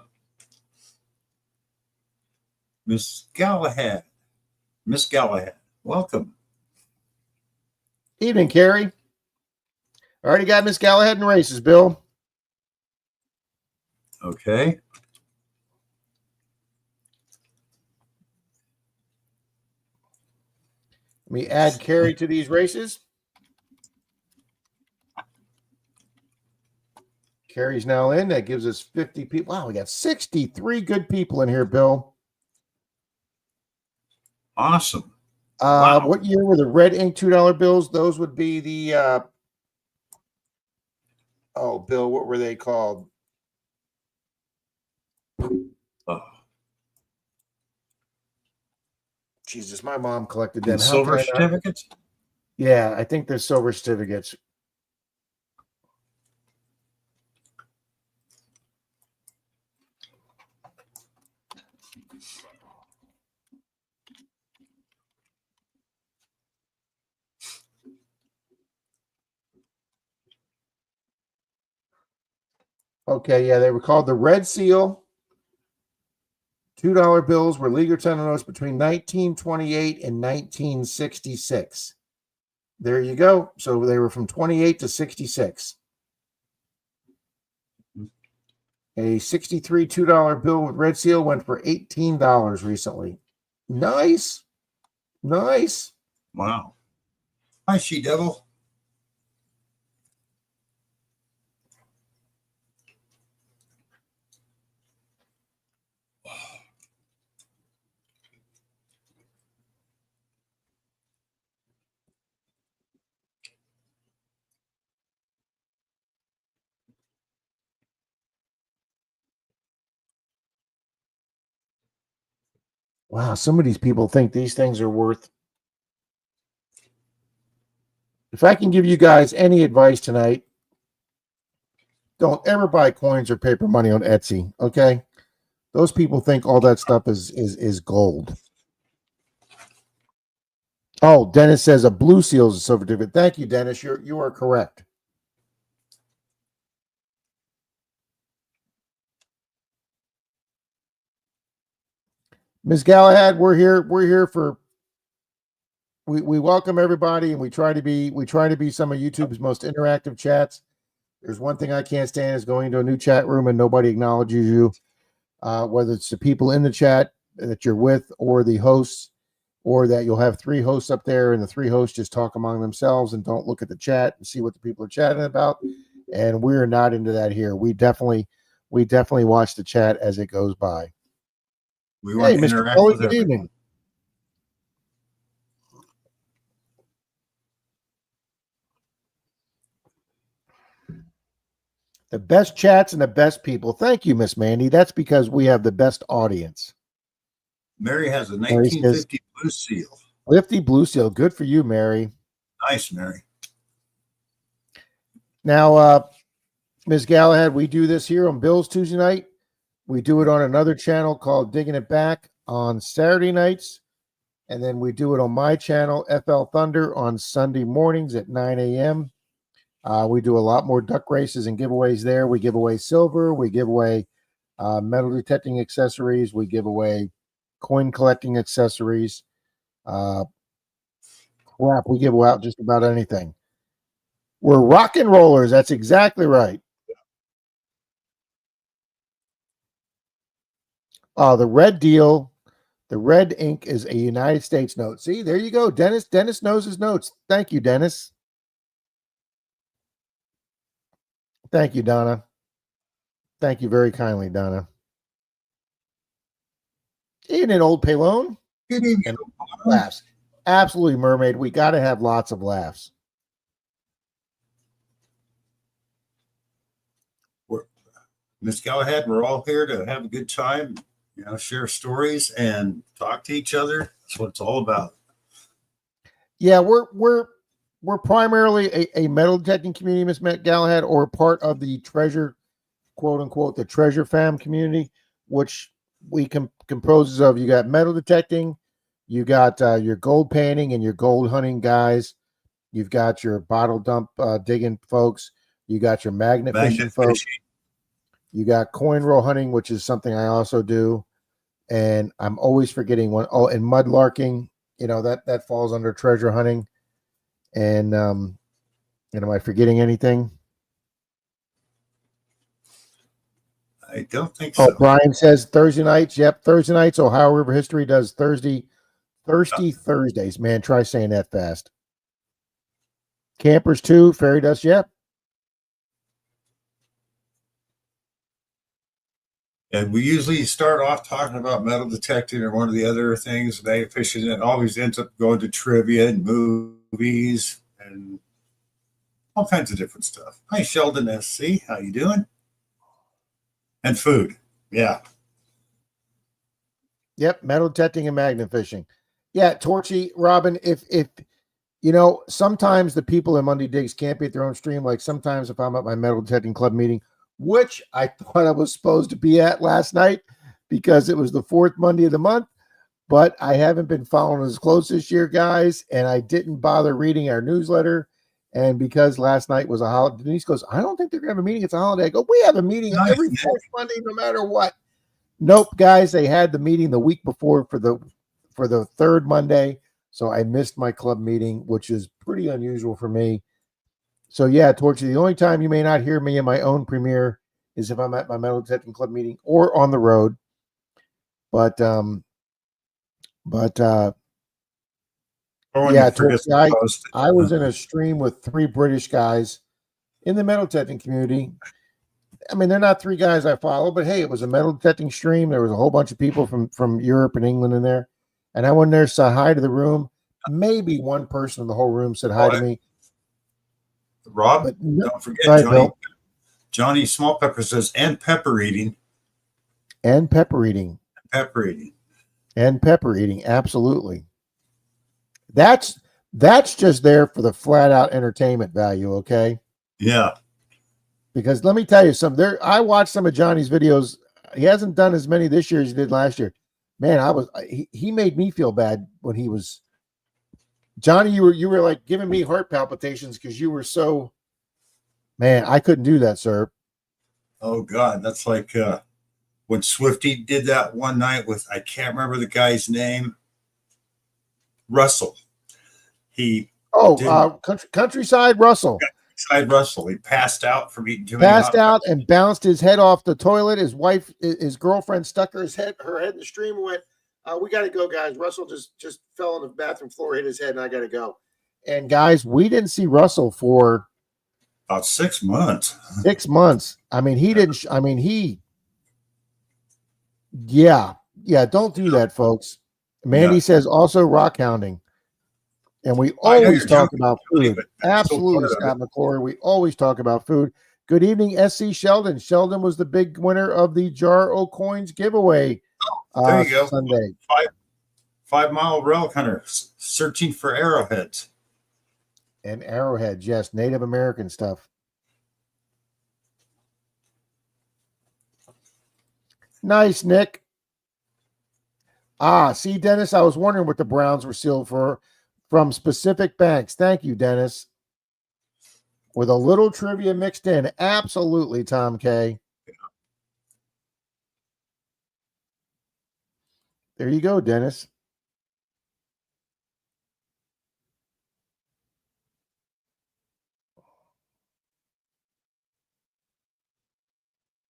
[SPEAKER 1] Miss Galahad, welcome.
[SPEAKER 4] Evening, Carrie. Already got Miss Galahad in races, Bill.
[SPEAKER 1] Okay.
[SPEAKER 4] Let me add Carrie to these races. Carrie's now in. That gives us 50 people. Wow, we got 63 good people in here, Bill.
[SPEAKER 1] Awesome. Wow.
[SPEAKER 4] What year were the red ink $2 bills? Those would be the Bill, what were they called?
[SPEAKER 1] Oh,
[SPEAKER 4] Jesus, my mom collected them.
[SPEAKER 1] and silver certificates?
[SPEAKER 4] Yeah, I think they're silver certificates. Okay, yeah, they were called the Red Seal. $2 bills were legal tender notes between 1928 and 1966. There you go. So they were from 28 to 66. A 63 $2 bill with Red Seal went for $18 recently. Nice. Nice.
[SPEAKER 1] Wow. Hi, She-Devil.
[SPEAKER 4] Wow, some of these people think these things are worth. If I can give you guys any advice tonight, don't ever buy coins or paper money on Etsy, okay? Those people think all that stuff is gold. Oh, Dennis says a blue seal is a silver certificate. Thank you, Dennis. You are correct. Ms. Galahad, we're here for we welcome everybody, and we try to be some of YouTube's most interactive chats. There's one thing I can't stand is going to a new chat room and nobody acknowledges you, whether it's the people in the chat that you're with or the hosts, or that you'll have 3 hosts up there and the 3 hosts just talk among themselves and don't look at the chat and see what the people are chatting about. And we're not into that here. We definitely watch the chat as it goes by.
[SPEAKER 1] We want to
[SPEAKER 4] Mr.
[SPEAKER 1] interact
[SPEAKER 4] Foley,
[SPEAKER 1] with
[SPEAKER 4] good
[SPEAKER 1] everyone.
[SPEAKER 4] evening. The best chats and the best people. Thank you, Miss Mandy. That's because we have the best audience.
[SPEAKER 1] Mary has a
[SPEAKER 4] Mary says,
[SPEAKER 1] 1950 Blue Seal.
[SPEAKER 4] Lifty Blue Seal. Good for you, Mary.
[SPEAKER 1] Nice, Mary.
[SPEAKER 4] Now, Ms. Galahad, we do this here on Bill's Tuesday night. We do it on another channel called Digging It Back on Saturday nights. And then we do it on my channel, FL Thunder, on Sunday mornings at 9 a.m. We do a lot more duck races and giveaways there. We give away silver. We give away metal detecting accessories. We give away coin collecting accessories. Crap, we give out just about anything. We're rock and rollers. That's exactly right. The red deal, the red ink is a United States note. See, there you go. Dennis knows his notes. Thank you, Dennis. Thank you, Donna. Thank you very kindly, Donna. Isn't it, Old Palone?
[SPEAKER 1] Good evening.
[SPEAKER 4] And laughs. Absolutely, Mermaid. We got to have lots of laughs.
[SPEAKER 1] Miss Galahad, we're all here to have a good time, share stories and talk to each other. That's what it's all about.
[SPEAKER 4] Yeah, we're primarily a metal detecting community, Miss Galahad, or part of the treasure, quote unquote, the treasure fam community, which we composes of. You got metal detecting, you got your gold panning and your gold hunting guys, you've got your bottle dump digging folks, you got your magnet fishing folks. You got coin roll hunting, which is something I also do. And I'm always forgetting one. Oh, and mud larking, that falls under treasure hunting. And am I forgetting anything?
[SPEAKER 1] I don't think so.
[SPEAKER 4] Oh, Brian says Thursday nights. Yep, Thursday nights. Ohio River History does Thirsty Thursdays. Man, try saying that fast. Campers too. Fairy Dust. Yep.
[SPEAKER 1] And we usually start off talking about metal detecting or one of the other things, magnet fishing, and it always ends up going to trivia and movies and all kinds of different stuff. Hi, Sheldon SC. How you doing? And food. Yeah.
[SPEAKER 4] Yep. Metal detecting and magnet fishing. Yeah. Torchy, Robin, if sometimes the people in Monday Digs can't be at their own stream. Like sometimes if I'm at my metal detecting club meeting, which I thought I was supposed to be at last night because it was the fourth Monday of the month, but I haven't been following as close this year, guys, and I didn't bother reading our newsletter. And because last night was a holiday, Denise goes, I don't think they're going to have a meeting. It's a holiday. I go, we have a meeting every fourth Monday, no matter what. Nope, guys, they had the meeting the week before for the third Monday, so I missed my club meeting, which is pretty unusual for me. So yeah, Torchy, the only time you may not hear me in my own premiere is if I'm at my metal detecting club meeting or on the road. But yeah, Torchy, I was in a stream with 3 British guys in the metal detecting community. I mean, they're not 3 guys I follow, but hey, it was a metal detecting stream. There was a whole bunch of people from Europe and England in there. And I went there, said hi to the room. Maybe one person in the whole room said hi to me.
[SPEAKER 1] Rob, don't forget Johnny Small Pepper says, and pepper eating.
[SPEAKER 4] And pepper eating.
[SPEAKER 1] Pepper eating.
[SPEAKER 4] And pepper eating, absolutely. That's just there for the flat out entertainment value, okay?
[SPEAKER 1] Yeah.
[SPEAKER 4] Because let me tell you something. I watched some of Johnny's videos. He hasn't done as many this year as he did last year. Man, he made me feel bad when he was Johnny, you were like giving me heart palpitations because you were so, man, I couldn't do that, sir.
[SPEAKER 1] Oh God, that's like when Swifty did that one night with, I can't remember the guy's name, Russell.
[SPEAKER 4] Countryside Russell.
[SPEAKER 1] Countryside Russell. He passed out from eating too many.
[SPEAKER 4] Passed out and bounced his head off the toilet. His wife, his girlfriend, stuck her head in the stream and went, we got to go, guys. Russell just fell on the bathroom floor, hit his head, and I got to go. And guys, we didn't see Russell for
[SPEAKER 1] about 6 months.
[SPEAKER 4] 6 months. I mean, yeah. Don't do that, folks. Mandy says also rock hounding. And we always talk about food. Absolutely, Scott McClory. We always talk about food. Good evening, SC Sheldon. Sheldon was the big winner of the Jar O Coins giveaway
[SPEAKER 1] There you go.
[SPEAKER 4] Sunday.
[SPEAKER 1] 5 Mile Rail Hunter searching for arrowheads.
[SPEAKER 4] And arrowheads, yes, Native American stuff. Nice, Nick. See, Dennis, I was wondering what the Browns were sealed for from specific banks. Thank you, Dennis. With a little trivia mixed in. Absolutely, Tom K. There you go, Dennis.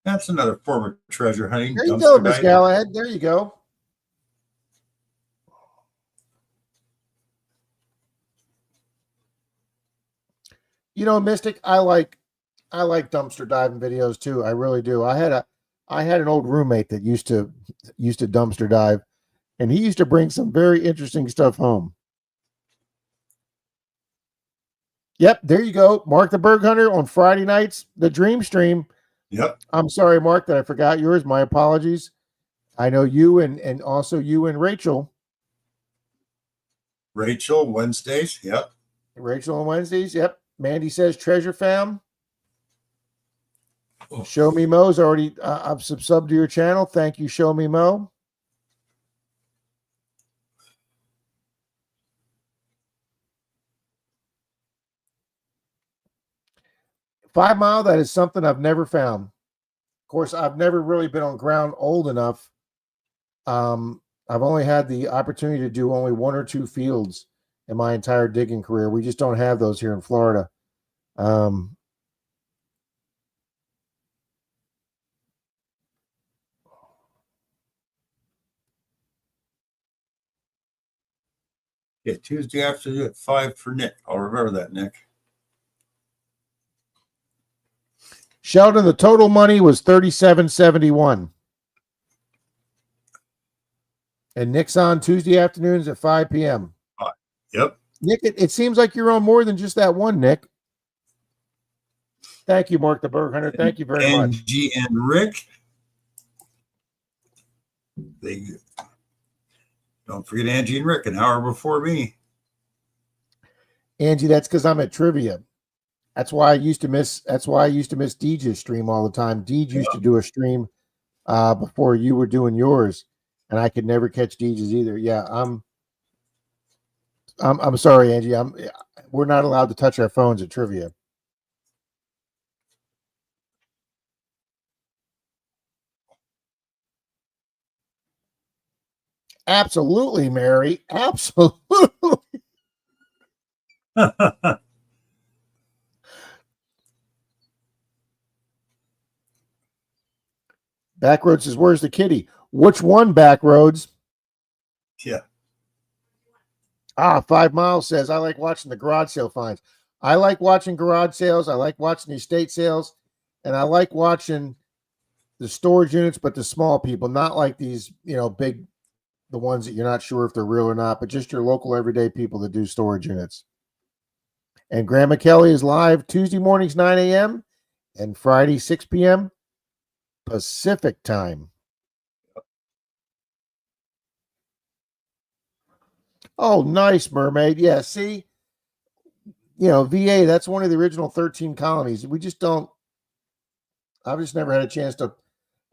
[SPEAKER 1] That's another form of treasure hunting.
[SPEAKER 4] There you go,
[SPEAKER 1] Dumpster
[SPEAKER 4] Miss
[SPEAKER 1] diving.
[SPEAKER 4] Galahad. There you go. You know, Mystic, I like dumpster diving videos too. I really do. I had an old roommate that used to dumpster dive, and he used to bring some very interesting stuff home. Yep, there you go. Mark the Berg Hunter on Friday nights, the Dream Stream.
[SPEAKER 1] Yep.
[SPEAKER 4] I'm sorry, Mark, that I forgot yours. My apologies. I know you and also you and Rachel.
[SPEAKER 1] Rachel, Wednesdays. Yep.
[SPEAKER 4] Rachel on Wednesdays. Yep. Mandy says treasure fam.
[SPEAKER 1] Oh.
[SPEAKER 4] Show Me Mo's already I've subbed to your channel. Thank you, Show Me Mo. Five Mile, that is something I've never found. Of course, I've never really been on ground old enough. I've only had the opportunity to do only 1 or 2 fields in my entire digging career. We just don't have those here in Florida.
[SPEAKER 1] Yeah, Tuesday afternoon at 5 for Nick. I'll remember that, Nick.
[SPEAKER 4] Sheldon, the total money was $37.71. And Nick's on Tuesday afternoons at 5 p.m.
[SPEAKER 1] Yep.
[SPEAKER 4] Nick, it seems like you're on more than just that one, Nick. Thank you, Mark the Berg Hunter. Thank you very much.
[SPEAKER 1] Angie and Rick. Don't forget Angie and Rick, an hour before me.
[SPEAKER 4] Angie, that's because I'm at trivia. That's why I used to miss Deej's stream all the time. Deej used to do a stream before you were doing yours, and I could never catch Deej's either. Yeah, I'm sorry, Angie. We're not allowed to touch our phones at trivia. Absolutely, Mary. Absolutely. Backroads says, "Where's the kitty?" Which one, Backroads?
[SPEAKER 1] Yeah.
[SPEAKER 4] 5 Miles says, "I like watching the garage sale finds. I like watching garage sales. I like watching the estate sales, and I like watching the storage units, but the small people, not like these, big, the ones that you're not sure if they're real or not, but just your local everyday people that do storage units." And Grandma Kelly is live Tuesday mornings 9 a.m. and Friday 6 p.m. Pacific time. Oh, nice, Mermaid. Yeah, see, VA, that's one of the original 13 colonies. I've just never had a chance to,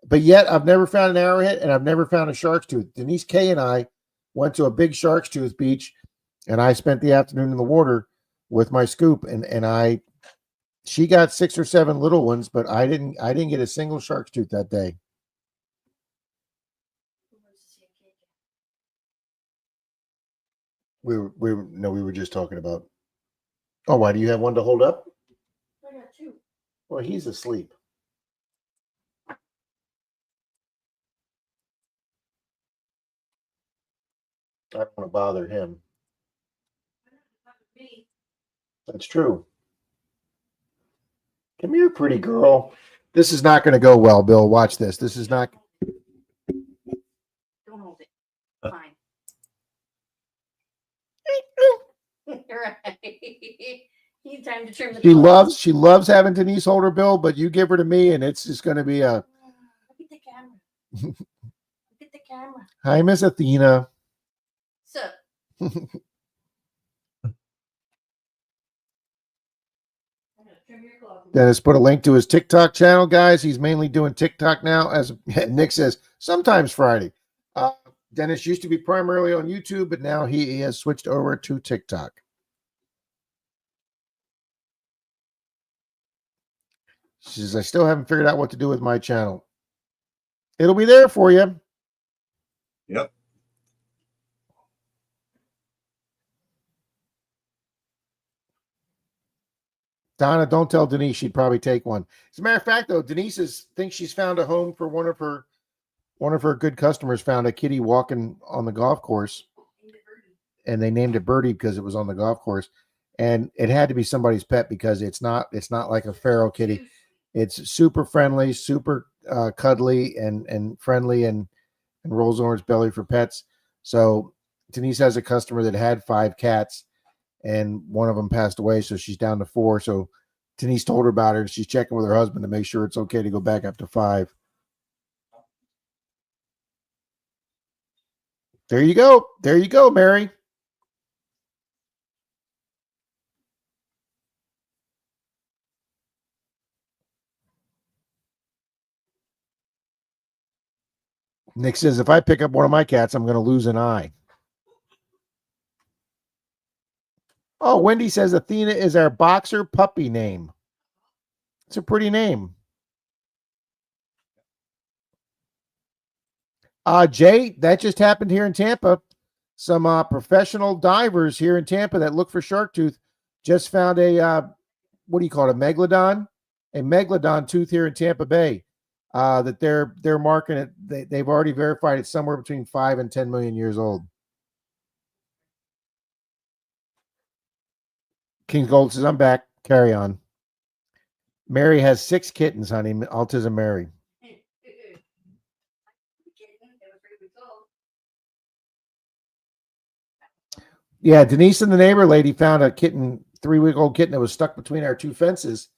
[SPEAKER 4] but yet I've never found an arrowhead and I've never found a shark's tooth. Denise K and I went to a big shark's tooth beach, and I spent the afternoon in the water with my scoop, and she got 6 or 7 little ones, but I didn't get a single shark's tooth that day. We were just talking about. Oh, why do you have one to hold up?
[SPEAKER 5] I got 2.
[SPEAKER 4] Well, he's asleep. I don't want to bother him.
[SPEAKER 5] Me.
[SPEAKER 4] That's true. Come here, pretty girl. This is not going to go well, Bill. Watch this. This is not.
[SPEAKER 5] Don't hold it. Fine. Right. Need time to trim the
[SPEAKER 4] She loves having Denise hold her bill, but you give her to me, and it's just going to be a.
[SPEAKER 5] Look at the camera. Look at the camera.
[SPEAKER 4] Hi, Miss Athena.
[SPEAKER 5] So, I'm gonna trim your cloth.
[SPEAKER 4] Dennis put a link to his TikTok channel, guys. He's mainly doing TikTok now, as Nick says, sometimes Friday. Dennis used to be primarily on YouTube, but now he has switched over to TikTok. She says, I still haven't figured out what to do with my channel. It'll be there for you.
[SPEAKER 1] Yep.
[SPEAKER 4] Donna, don't tell Denise. She'd probably take one. As a matter of fact, though, Denise thinks she's found a home for one of her good customers. Found a kitty walking on the golf course, and they named it Birdie because it was on the golf course, and it had to be somebody's pet because it's not like a feral kitty. It's super friendly, super cuddly, and friendly, and rolls over its belly for pets. So Denise has a customer that had 5 cats, and one of them passed away, so she's down to 4. So Denise told her about it. She's checking with her husband to make sure it's okay to go back up to 5. There you go. There you go, Mary. Nick says, if I pick up one of my cats, I'm going to lose an eye. Oh, Wendy says Athena is our boxer puppy name. It's a pretty name. Jay, that just happened here in Tampa. Some professional divers here in Tampa that look for shark tooth just found a, what do you call it, a megalodon tooth here in Tampa Bay. That they're marking it. They've already verified it's somewhere between 5 and 10 million years old. King Gold says, I'm back. Carry on. Mary has 6 kittens, honey. Autism Mary. Yeah, Denise and the neighbor lady found a kitten, 3-week-old kitten that was stuck between our 2 fences.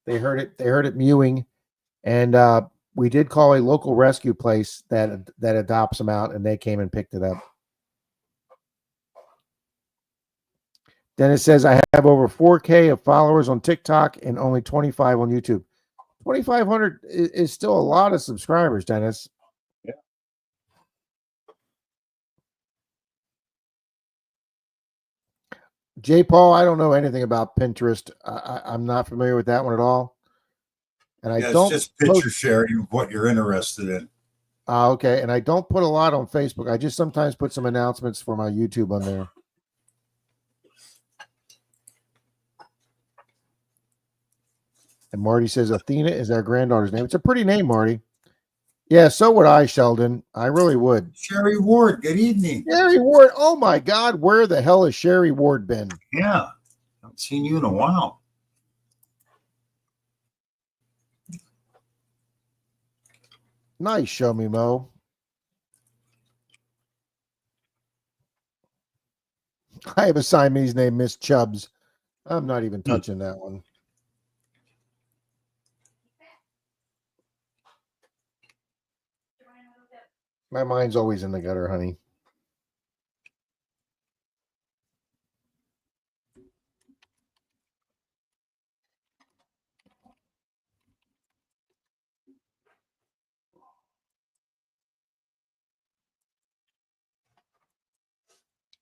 [SPEAKER 4] They heard it mewing, and we did call a local rescue place that adopts them out, and they came and picked it up. Dennis says, I have over 4K of followers on TikTok and only 25 on YouTube. 2,500 is still a lot of subscribers, Dennis.
[SPEAKER 1] Yeah.
[SPEAKER 4] J. Paul, I don't know anything about Pinterest. I'm not familiar with that one at all. And I don't.
[SPEAKER 1] It's just picture sharing of what you're interested in.
[SPEAKER 4] Okay. And I don't put a lot on Facebook. I just sometimes put some announcements for my YouTube on there. And Marty says Athena is our granddaughter's name. It's a pretty name, Marty. Yeah, so would I, Sheldon. I really would.
[SPEAKER 1] Sherry Ward, good evening.
[SPEAKER 4] Sherry Ward. Oh my God, where the hell has Sherry Ward been?
[SPEAKER 1] Yeah, haven't seen you in a while.
[SPEAKER 4] Nice, show me, Mo. I have a Siamese named Miss Chubbs. I'm not even touching that one. My mind's always in the gutter, honey.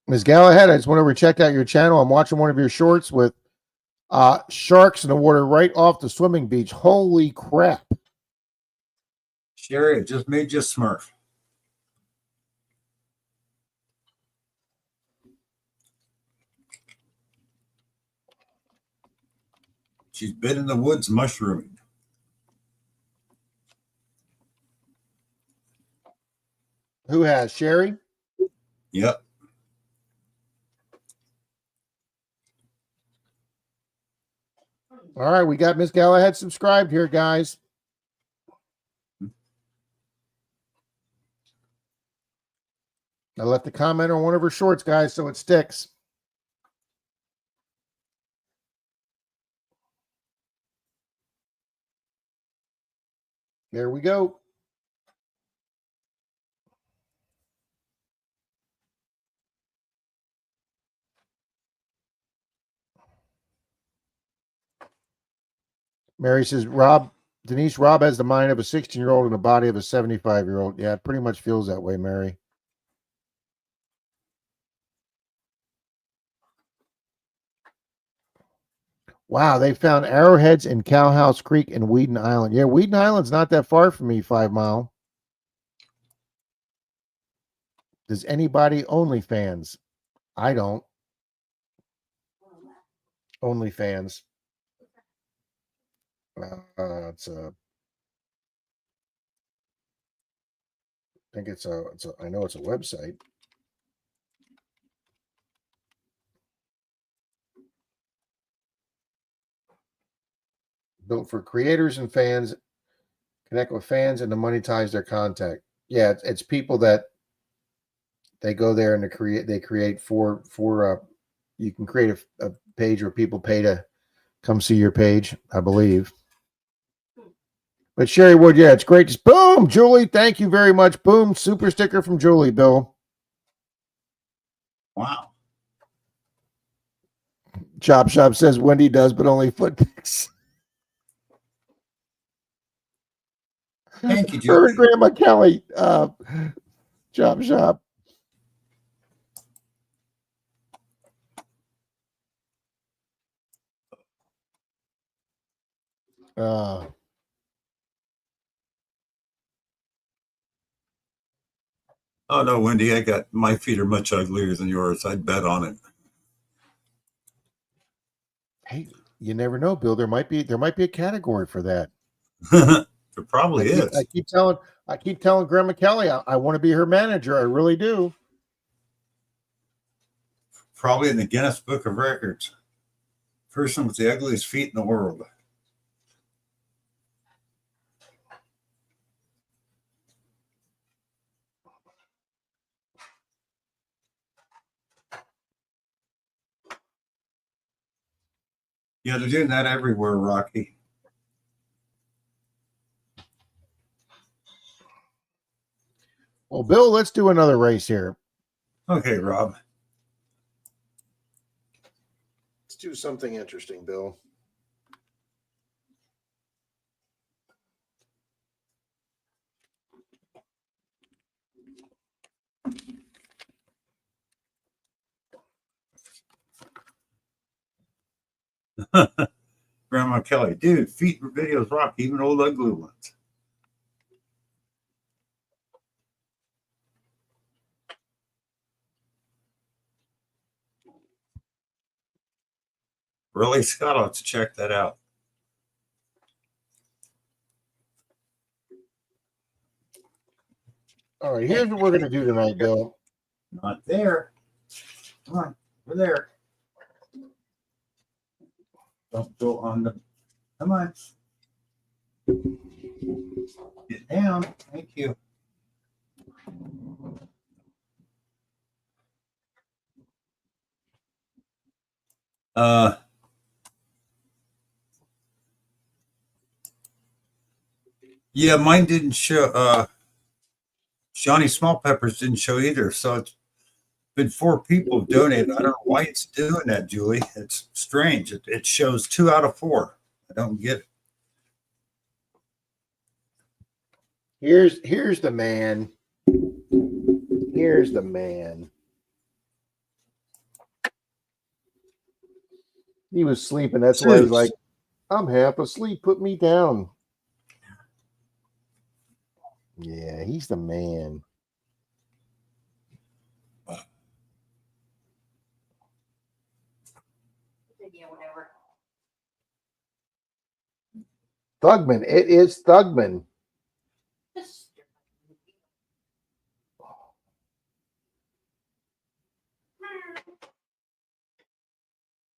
[SPEAKER 4] Ms. Galahad, I just went over and checked out your channel. I'm watching one of your shorts with sharks in the water right off the swimming beach. Holy crap.
[SPEAKER 1] Sherry, it just made you smurf. She's been in the woods mushrooming.
[SPEAKER 4] Who has? Sherry?
[SPEAKER 1] Yep.
[SPEAKER 4] All right, we got Miss Galahad subscribed here, guys. I left a comment on one of her shorts, guys, so it sticks. There we go. Mary says, Denise, Rob has the mind of a 16-year-old and the body of a 75-year-old. Yeah, it pretty much feels that way, Mary. Wow, they found arrowheads in Cowhouse Creek and Whedon Island. Yeah, Whedon Island's not that far from me, 5 Mile. Does anybody OnlyFans? I don't. OnlyFans. It's a. I think it's a. I know it's a website. Built for creators and fans, connect with fans and to monetize their content. Yeah, it's people that they go there and they create for you can create a page where people pay to come see your page, I believe. But Sherry Wood, yeah, it's great. Just boom, Julie, thank you very much. Boom, super sticker from Julie, Bill.
[SPEAKER 1] Wow.
[SPEAKER 4] Chop Shop says Wendy does, but only foot pics.
[SPEAKER 1] Thank you,
[SPEAKER 4] Her
[SPEAKER 1] Julie.
[SPEAKER 4] and Grandma Kelly, Chop Shop.
[SPEAKER 1] Oh no, Wendy, my feet are much uglier than yours. I'd bet on it.
[SPEAKER 4] Hey, you never know, Bill. There might be a category for that.
[SPEAKER 1] There probably is.
[SPEAKER 4] I keep telling Grandma Kelly I want to be her manager. I really do.
[SPEAKER 1] Probably in the Guinness Book of Records. Person with the ugliest feet in the world. Yeah, they're doing that everywhere, Rocky.
[SPEAKER 4] Well, Bill, let's do another race here.
[SPEAKER 1] Okay, Rob.
[SPEAKER 4] Let's do something interesting, Bill.
[SPEAKER 1] Grandma Kelly, dude, feet videos rock, even old ugly ones. Really, Scott, I'll have to check that out.
[SPEAKER 4] All right, here's what we're going to do tonight, Bill.
[SPEAKER 1] Not there. Come on, we're there. Don't go on the. Come on. Get down. Thank you. Yeah, mine didn't show. Johnny Small Peppers didn't show either. So it's been 4 people have donated. I don't know why it's doing that, Julie. It's strange. It shows 2 out of 4. I don't get it.
[SPEAKER 4] Here's the man. Here's the man. He was sleeping. That's why he's like, I'm half asleep. Put me down. Yeah, he's the man.
[SPEAKER 5] Yeah, whatever.
[SPEAKER 4] Thugman. It is Thugman.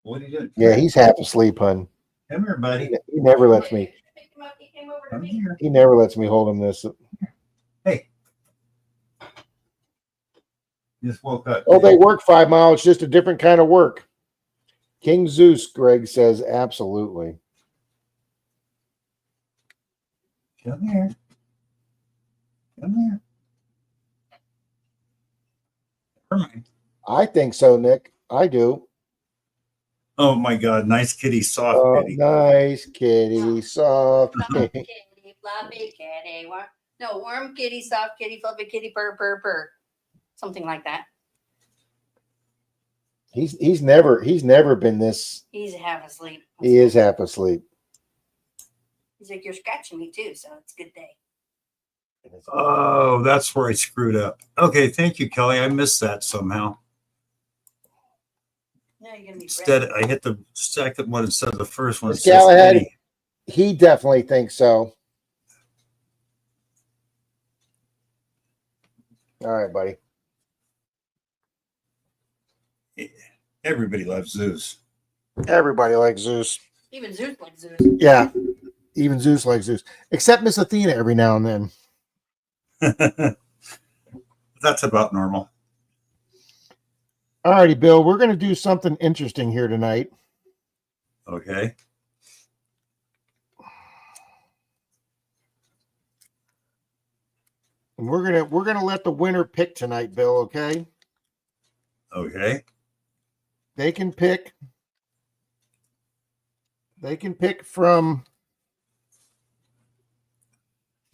[SPEAKER 1] What are you doing?
[SPEAKER 4] Yeah, he's half asleep, hun.
[SPEAKER 1] Come here, buddy.
[SPEAKER 4] He never lets me.
[SPEAKER 1] Come here.
[SPEAKER 4] He never lets me hold him this.
[SPEAKER 1] Hey. Just woke up.
[SPEAKER 4] Oh, they work 5 miles. It's just a different kind of work. King Zeus, Greg says, absolutely.
[SPEAKER 1] Come here. Come here. Never mind.
[SPEAKER 4] I think so, Nick. I do.
[SPEAKER 1] Oh my God, nice kitty, soft
[SPEAKER 4] Oh,
[SPEAKER 1] kitty.
[SPEAKER 4] nice kitty, soft
[SPEAKER 5] Soft
[SPEAKER 4] kitty.
[SPEAKER 5] kitty, fluffy kitty, warm kitty, soft kitty, fluffy kitty, purr, purr, purr. Something like that.
[SPEAKER 4] He's never been this.
[SPEAKER 5] He's half asleep.
[SPEAKER 4] He is half asleep.
[SPEAKER 5] He's like, you're scratching me too, so it's a good day.
[SPEAKER 1] Oh, that's where I screwed up. Okay, thank you, Kelly. I missed that somehow.
[SPEAKER 5] Now you're gonna be
[SPEAKER 1] Instead,
[SPEAKER 5] ready.
[SPEAKER 1] I hit the second one instead of the first one. It
[SPEAKER 4] Miss
[SPEAKER 1] says
[SPEAKER 4] Galahad?
[SPEAKER 1] kitty.
[SPEAKER 4] He definitely thinks so. All right, buddy.
[SPEAKER 1] Everybody loves Zeus.
[SPEAKER 4] Everybody likes Zeus.
[SPEAKER 5] Even Zeus likes Zeus.
[SPEAKER 4] Yeah, even Zeus likes Zeus, except Miss Athena every now and then.
[SPEAKER 1] That's about normal.
[SPEAKER 4] All righty, Bill. We're going to do something interesting here tonight.
[SPEAKER 1] Okay.
[SPEAKER 4] And we're gonna let the winner pick tonight, Bill. Okay.
[SPEAKER 1] Okay.
[SPEAKER 4] They can pick. They can pick from.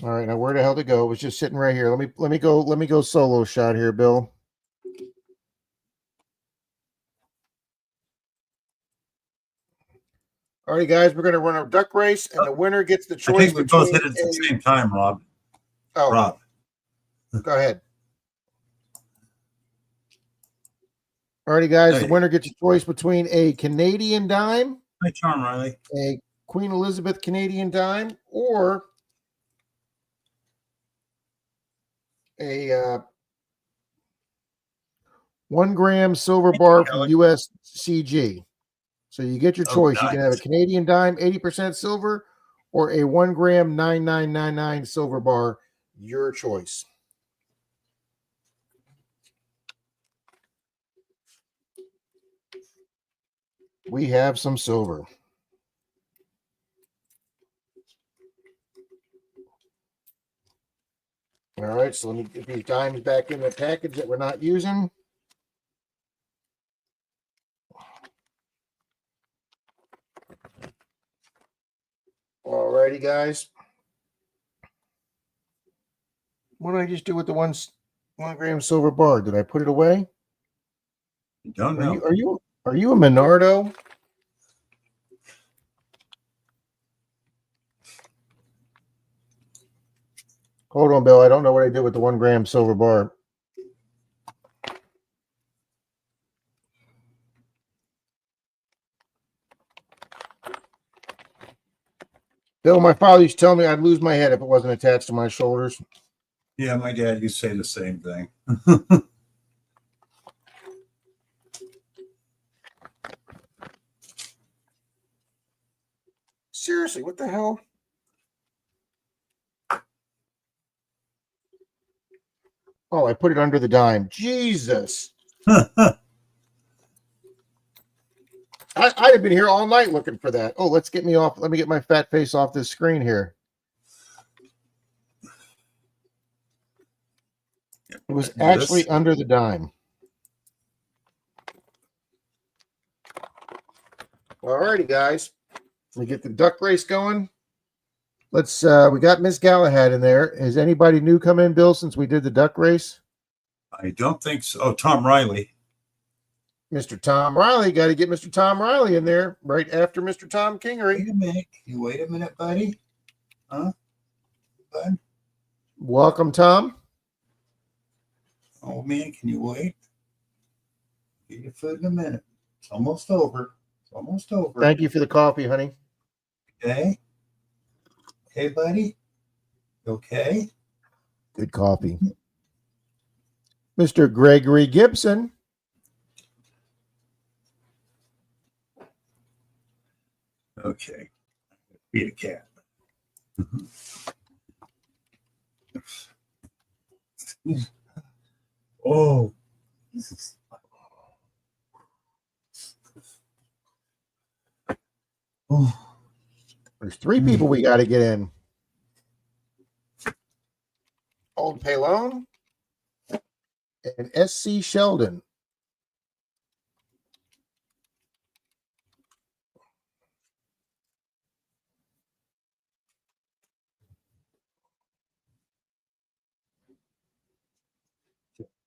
[SPEAKER 4] All right, now where the hell to go? It was just sitting right here. Let me go solo shot here, Bill. All right, guys, we're gonna run a duck race, and the winner gets the
[SPEAKER 1] I
[SPEAKER 4] choice
[SPEAKER 1] think we both
[SPEAKER 4] between.
[SPEAKER 1] hit it at the same time, Rob.
[SPEAKER 4] Oh,
[SPEAKER 1] Rob.
[SPEAKER 4] go ahead. All righty, guys, the
[SPEAKER 1] Okay.
[SPEAKER 4] winner gets a choice between a Canadian dime,
[SPEAKER 1] Hi, Charm Riley.
[SPEAKER 4] a Queen Elizabeth Canadian dime, or a 1 gram silver bar from
[SPEAKER 1] Kelly.
[SPEAKER 4] USCG. So you get your
[SPEAKER 1] Oh,
[SPEAKER 4] choice. You can have a
[SPEAKER 1] nice.
[SPEAKER 4] Canadian dime, 80% silver, or a 1 gram 9999 silver bar. Your choice. We have some silver. All right, so let me get these dimes back in the package that we're not using. All righty, guys. What did I just do with the 1 gram silver bar? Did I put it away?
[SPEAKER 1] Don't know.
[SPEAKER 4] Are you a Menardo? Hold on, Bill. I don't know what I did with the 1 gram silver bar. Bill, my father used to tell me I'd lose my head if it wasn't attached to my shoulders.
[SPEAKER 1] Yeah, my dad used to say the same thing.
[SPEAKER 4] Seriously, what the hell? Oh, I put it under the dime. Jesus. I'd have been here all night looking for that. Oh, let's get me off. Let me get my fat face off this screen here. It was actually under the dime. All righty, guys. We get the duck race going. Let's we got Miss Galahad in there. Has anybody new come in, Bill, since we did the duck race?
[SPEAKER 1] I don't think so. Oh, Tom Riley.
[SPEAKER 4] Mr. Tom Riley, got to get Mr. Tom Riley in there right after Mr. Tom Kingery.
[SPEAKER 1] Wait a minute. You wait a minute, buddy. Huh? Bud?
[SPEAKER 4] Welcome, Tom.
[SPEAKER 1] Oh man, can you wait? Get your food in a minute. It's almost over. It's almost over.
[SPEAKER 4] Thank you for the coffee, honey.
[SPEAKER 1] Okay. Okay, buddy. Okay.
[SPEAKER 4] Good coffee. Mr. Gregory Gibson.
[SPEAKER 1] Okay. Feed a cat. Oh. Oh.
[SPEAKER 4] There's 3 people we got to get in. Old Palone, and SC Sheldon.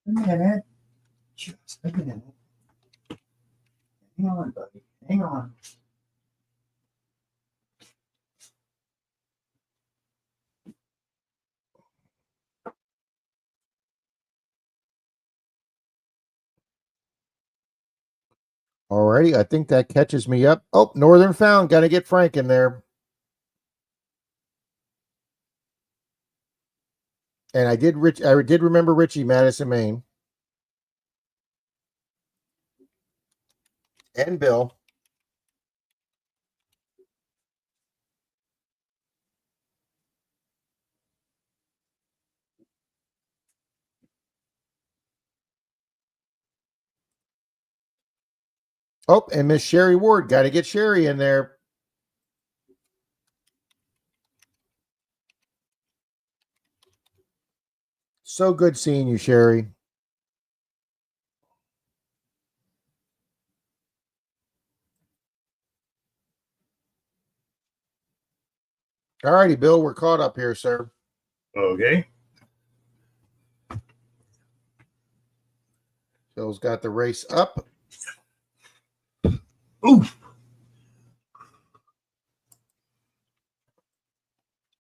[SPEAKER 1] A minute. Just a minute. Hang on, buddy. Hang on.
[SPEAKER 4] Alrighty, I think that catches me up. Oh, Northern Found. Got to get Frank in there. And I did remember Richie, Madison, Maine. And Bill. Oh, and Miss Sherry Ward. Got to get Sherry in there. So good seeing you, Sherry. All righty, Bill, we're caught up here, sir.
[SPEAKER 1] Okay.
[SPEAKER 4] Bill's got the race up.
[SPEAKER 1] Ooh.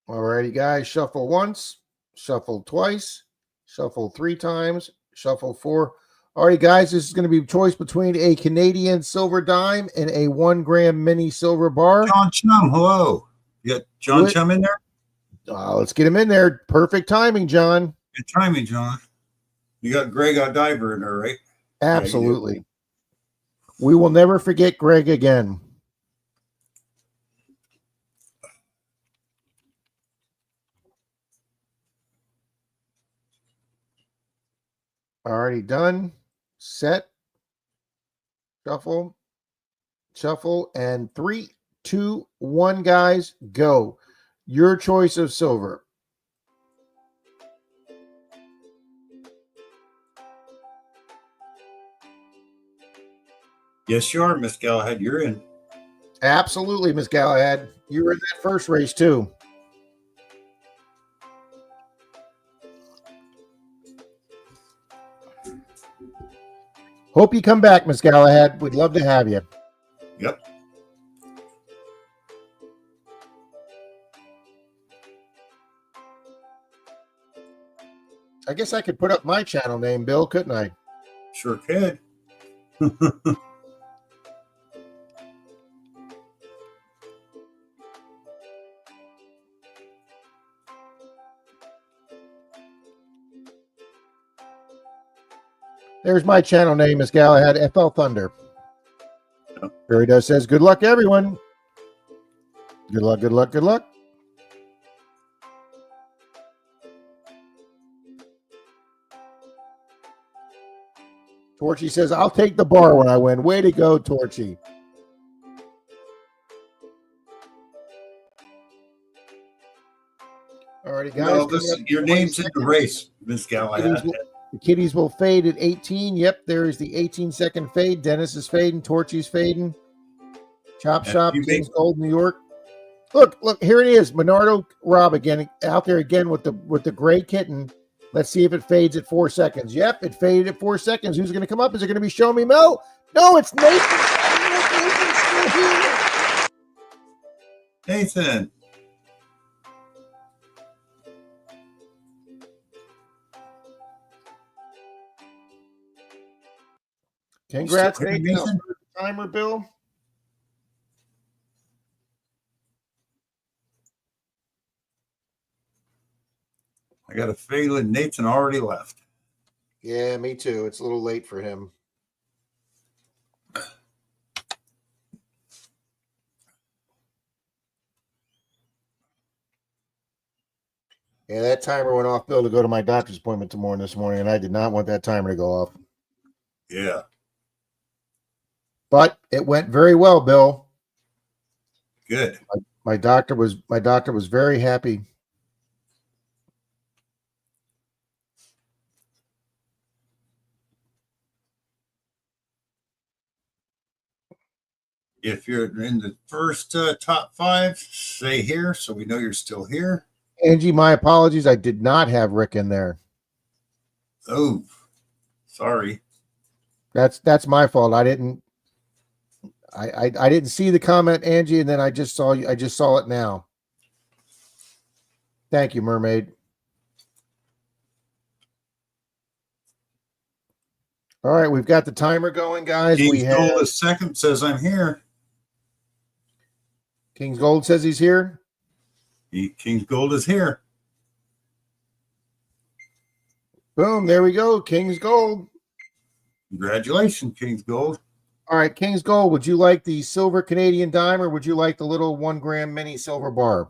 [SPEAKER 4] All righty, guys. Shuffle once, shuffle twice, shuffle 3 times, shuffle 4. All right, guys, this is going to be a choice between a Canadian silver dime and a 1 gram mini silver bar.
[SPEAKER 1] John Chum, hello. You got John
[SPEAKER 4] What?
[SPEAKER 1] Chum in there?
[SPEAKER 4] Let's get him in there. Perfect timing, John.
[SPEAKER 1] Good timing, John. You got Greg Diver in there, right?
[SPEAKER 4] Absolutely. We will never forget Greg again. Already done. Set. Shuffle. Shuffle. And 3, 2, 1, guys, go. Your choice of silver.
[SPEAKER 1] Yes, you are, Miss Galahad. You're in.
[SPEAKER 4] Absolutely, Miss Galahad. You were in that first race, too. Hope you come back, Miss Galahad. We'd love to have you.
[SPEAKER 1] Yep.
[SPEAKER 4] I guess I could put up my channel name, Bill, couldn't I?
[SPEAKER 1] Sure could.
[SPEAKER 4] There's my channel name, Miss Galahad, FL Thunder. Barry does says, good luck, everyone. Good luck, good luck, good luck. Torchy says, I'll take the bar when I win. Way to go, Torchy. All righty, guys.
[SPEAKER 1] No, your name's in the race, Miss Galahad.
[SPEAKER 4] The kiddies will fade at 18. Yep, there is the 18-second fade. Dennis is fading. Torchy's fading. Chop Shop, Kings Gold, New York. Look, here it is. Menardo Rob again, out there again with the gray kitten. Let's see if it fades at 4 seconds. Yep, it faded at 4 seconds. Who's going to come up? Is it going to be Show Me Mo? No, it's Nathan.
[SPEAKER 1] Nathan.
[SPEAKER 4] Congrats, Nathan. Timer, Bill.
[SPEAKER 1] I got a feeling Nathan already left.
[SPEAKER 4] Yeah, me too. It's a little late for him. Yeah, that timer went off, Bill, to go to my doctor's appointment this morning, and I did not want that timer to go off.
[SPEAKER 1] Yeah.
[SPEAKER 4] But it went very well, Bill.
[SPEAKER 1] Good.
[SPEAKER 4] My doctor was very happy.
[SPEAKER 1] If you're in the first top 5, say here so we know you're still here.
[SPEAKER 4] Angie, my apologies. I did not have Rick in there.
[SPEAKER 1] Oh, sorry.
[SPEAKER 4] That's my fault. I didn't see the comment, Angie, and then I just saw it now. Thank you, Mermaid. All right, we've got the timer going, guys.
[SPEAKER 1] King's Gold is second, says I'm here.
[SPEAKER 4] King's Gold says he's here.
[SPEAKER 1] King's Gold is here.
[SPEAKER 4] Boom, there we go. King's Gold.
[SPEAKER 1] Congratulations, King's Gold.
[SPEAKER 4] All right, King's Gold, would you like the silver Canadian dime or would you like the little 1 gram mini silver bar?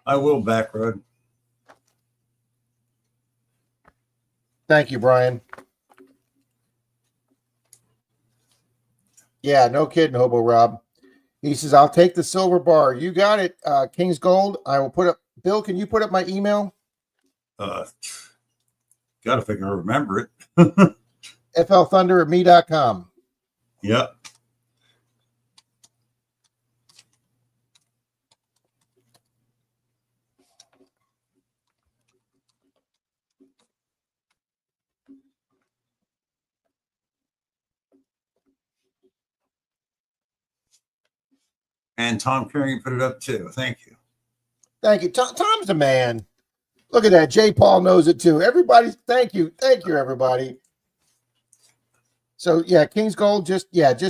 [SPEAKER 1] I will back road.
[SPEAKER 4] Thank you, Brian. Yeah, no kidding, Hobo Rob. He says, I'll take the silver bar. You got it, King's Gold. I will put up, Bill, can you put up my email?
[SPEAKER 1] Got to figure I remember it.
[SPEAKER 4] flthunder@me.com.
[SPEAKER 1] Yep. And Tom Carey put it up too. Thank you.
[SPEAKER 4] Thank you. Tom's the man. Look at that. Jay Paul knows it too. Everybody, thank you. Thank you, everybody. So yeah, King's Gold, just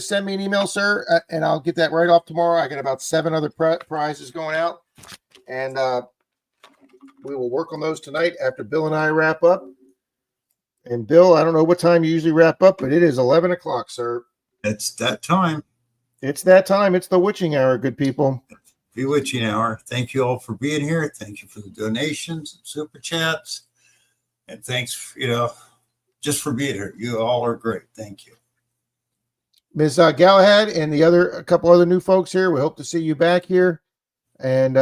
[SPEAKER 4] send me an email, sir, and I'll get that right off tomorrow. I got about 7 other prizes going out, and we will work on those tonight after Bill and I wrap up. And Bill, I don't know what time you usually wrap up, but it is 11 o'clock, sir.
[SPEAKER 1] It's that time.
[SPEAKER 4] It's that time. It's the witching hour, good people.
[SPEAKER 1] Bewitching hour. Thank you all for being here. Thank you for the donations and super chats. And thanks, just for being here. You all are great. Thank you.
[SPEAKER 4] Ms. Galahad and a couple other new folks here. We hope to see you back here. And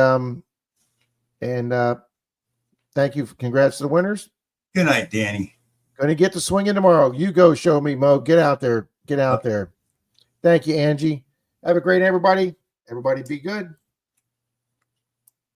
[SPEAKER 4] thank you. Congrats to the winners.
[SPEAKER 1] Good night, Danny.
[SPEAKER 4] Going to get to swinging tomorrow. You go show me, Mo. Get out there. Get out there. Thank you, Angie. Have a great everybody. Everybody be good.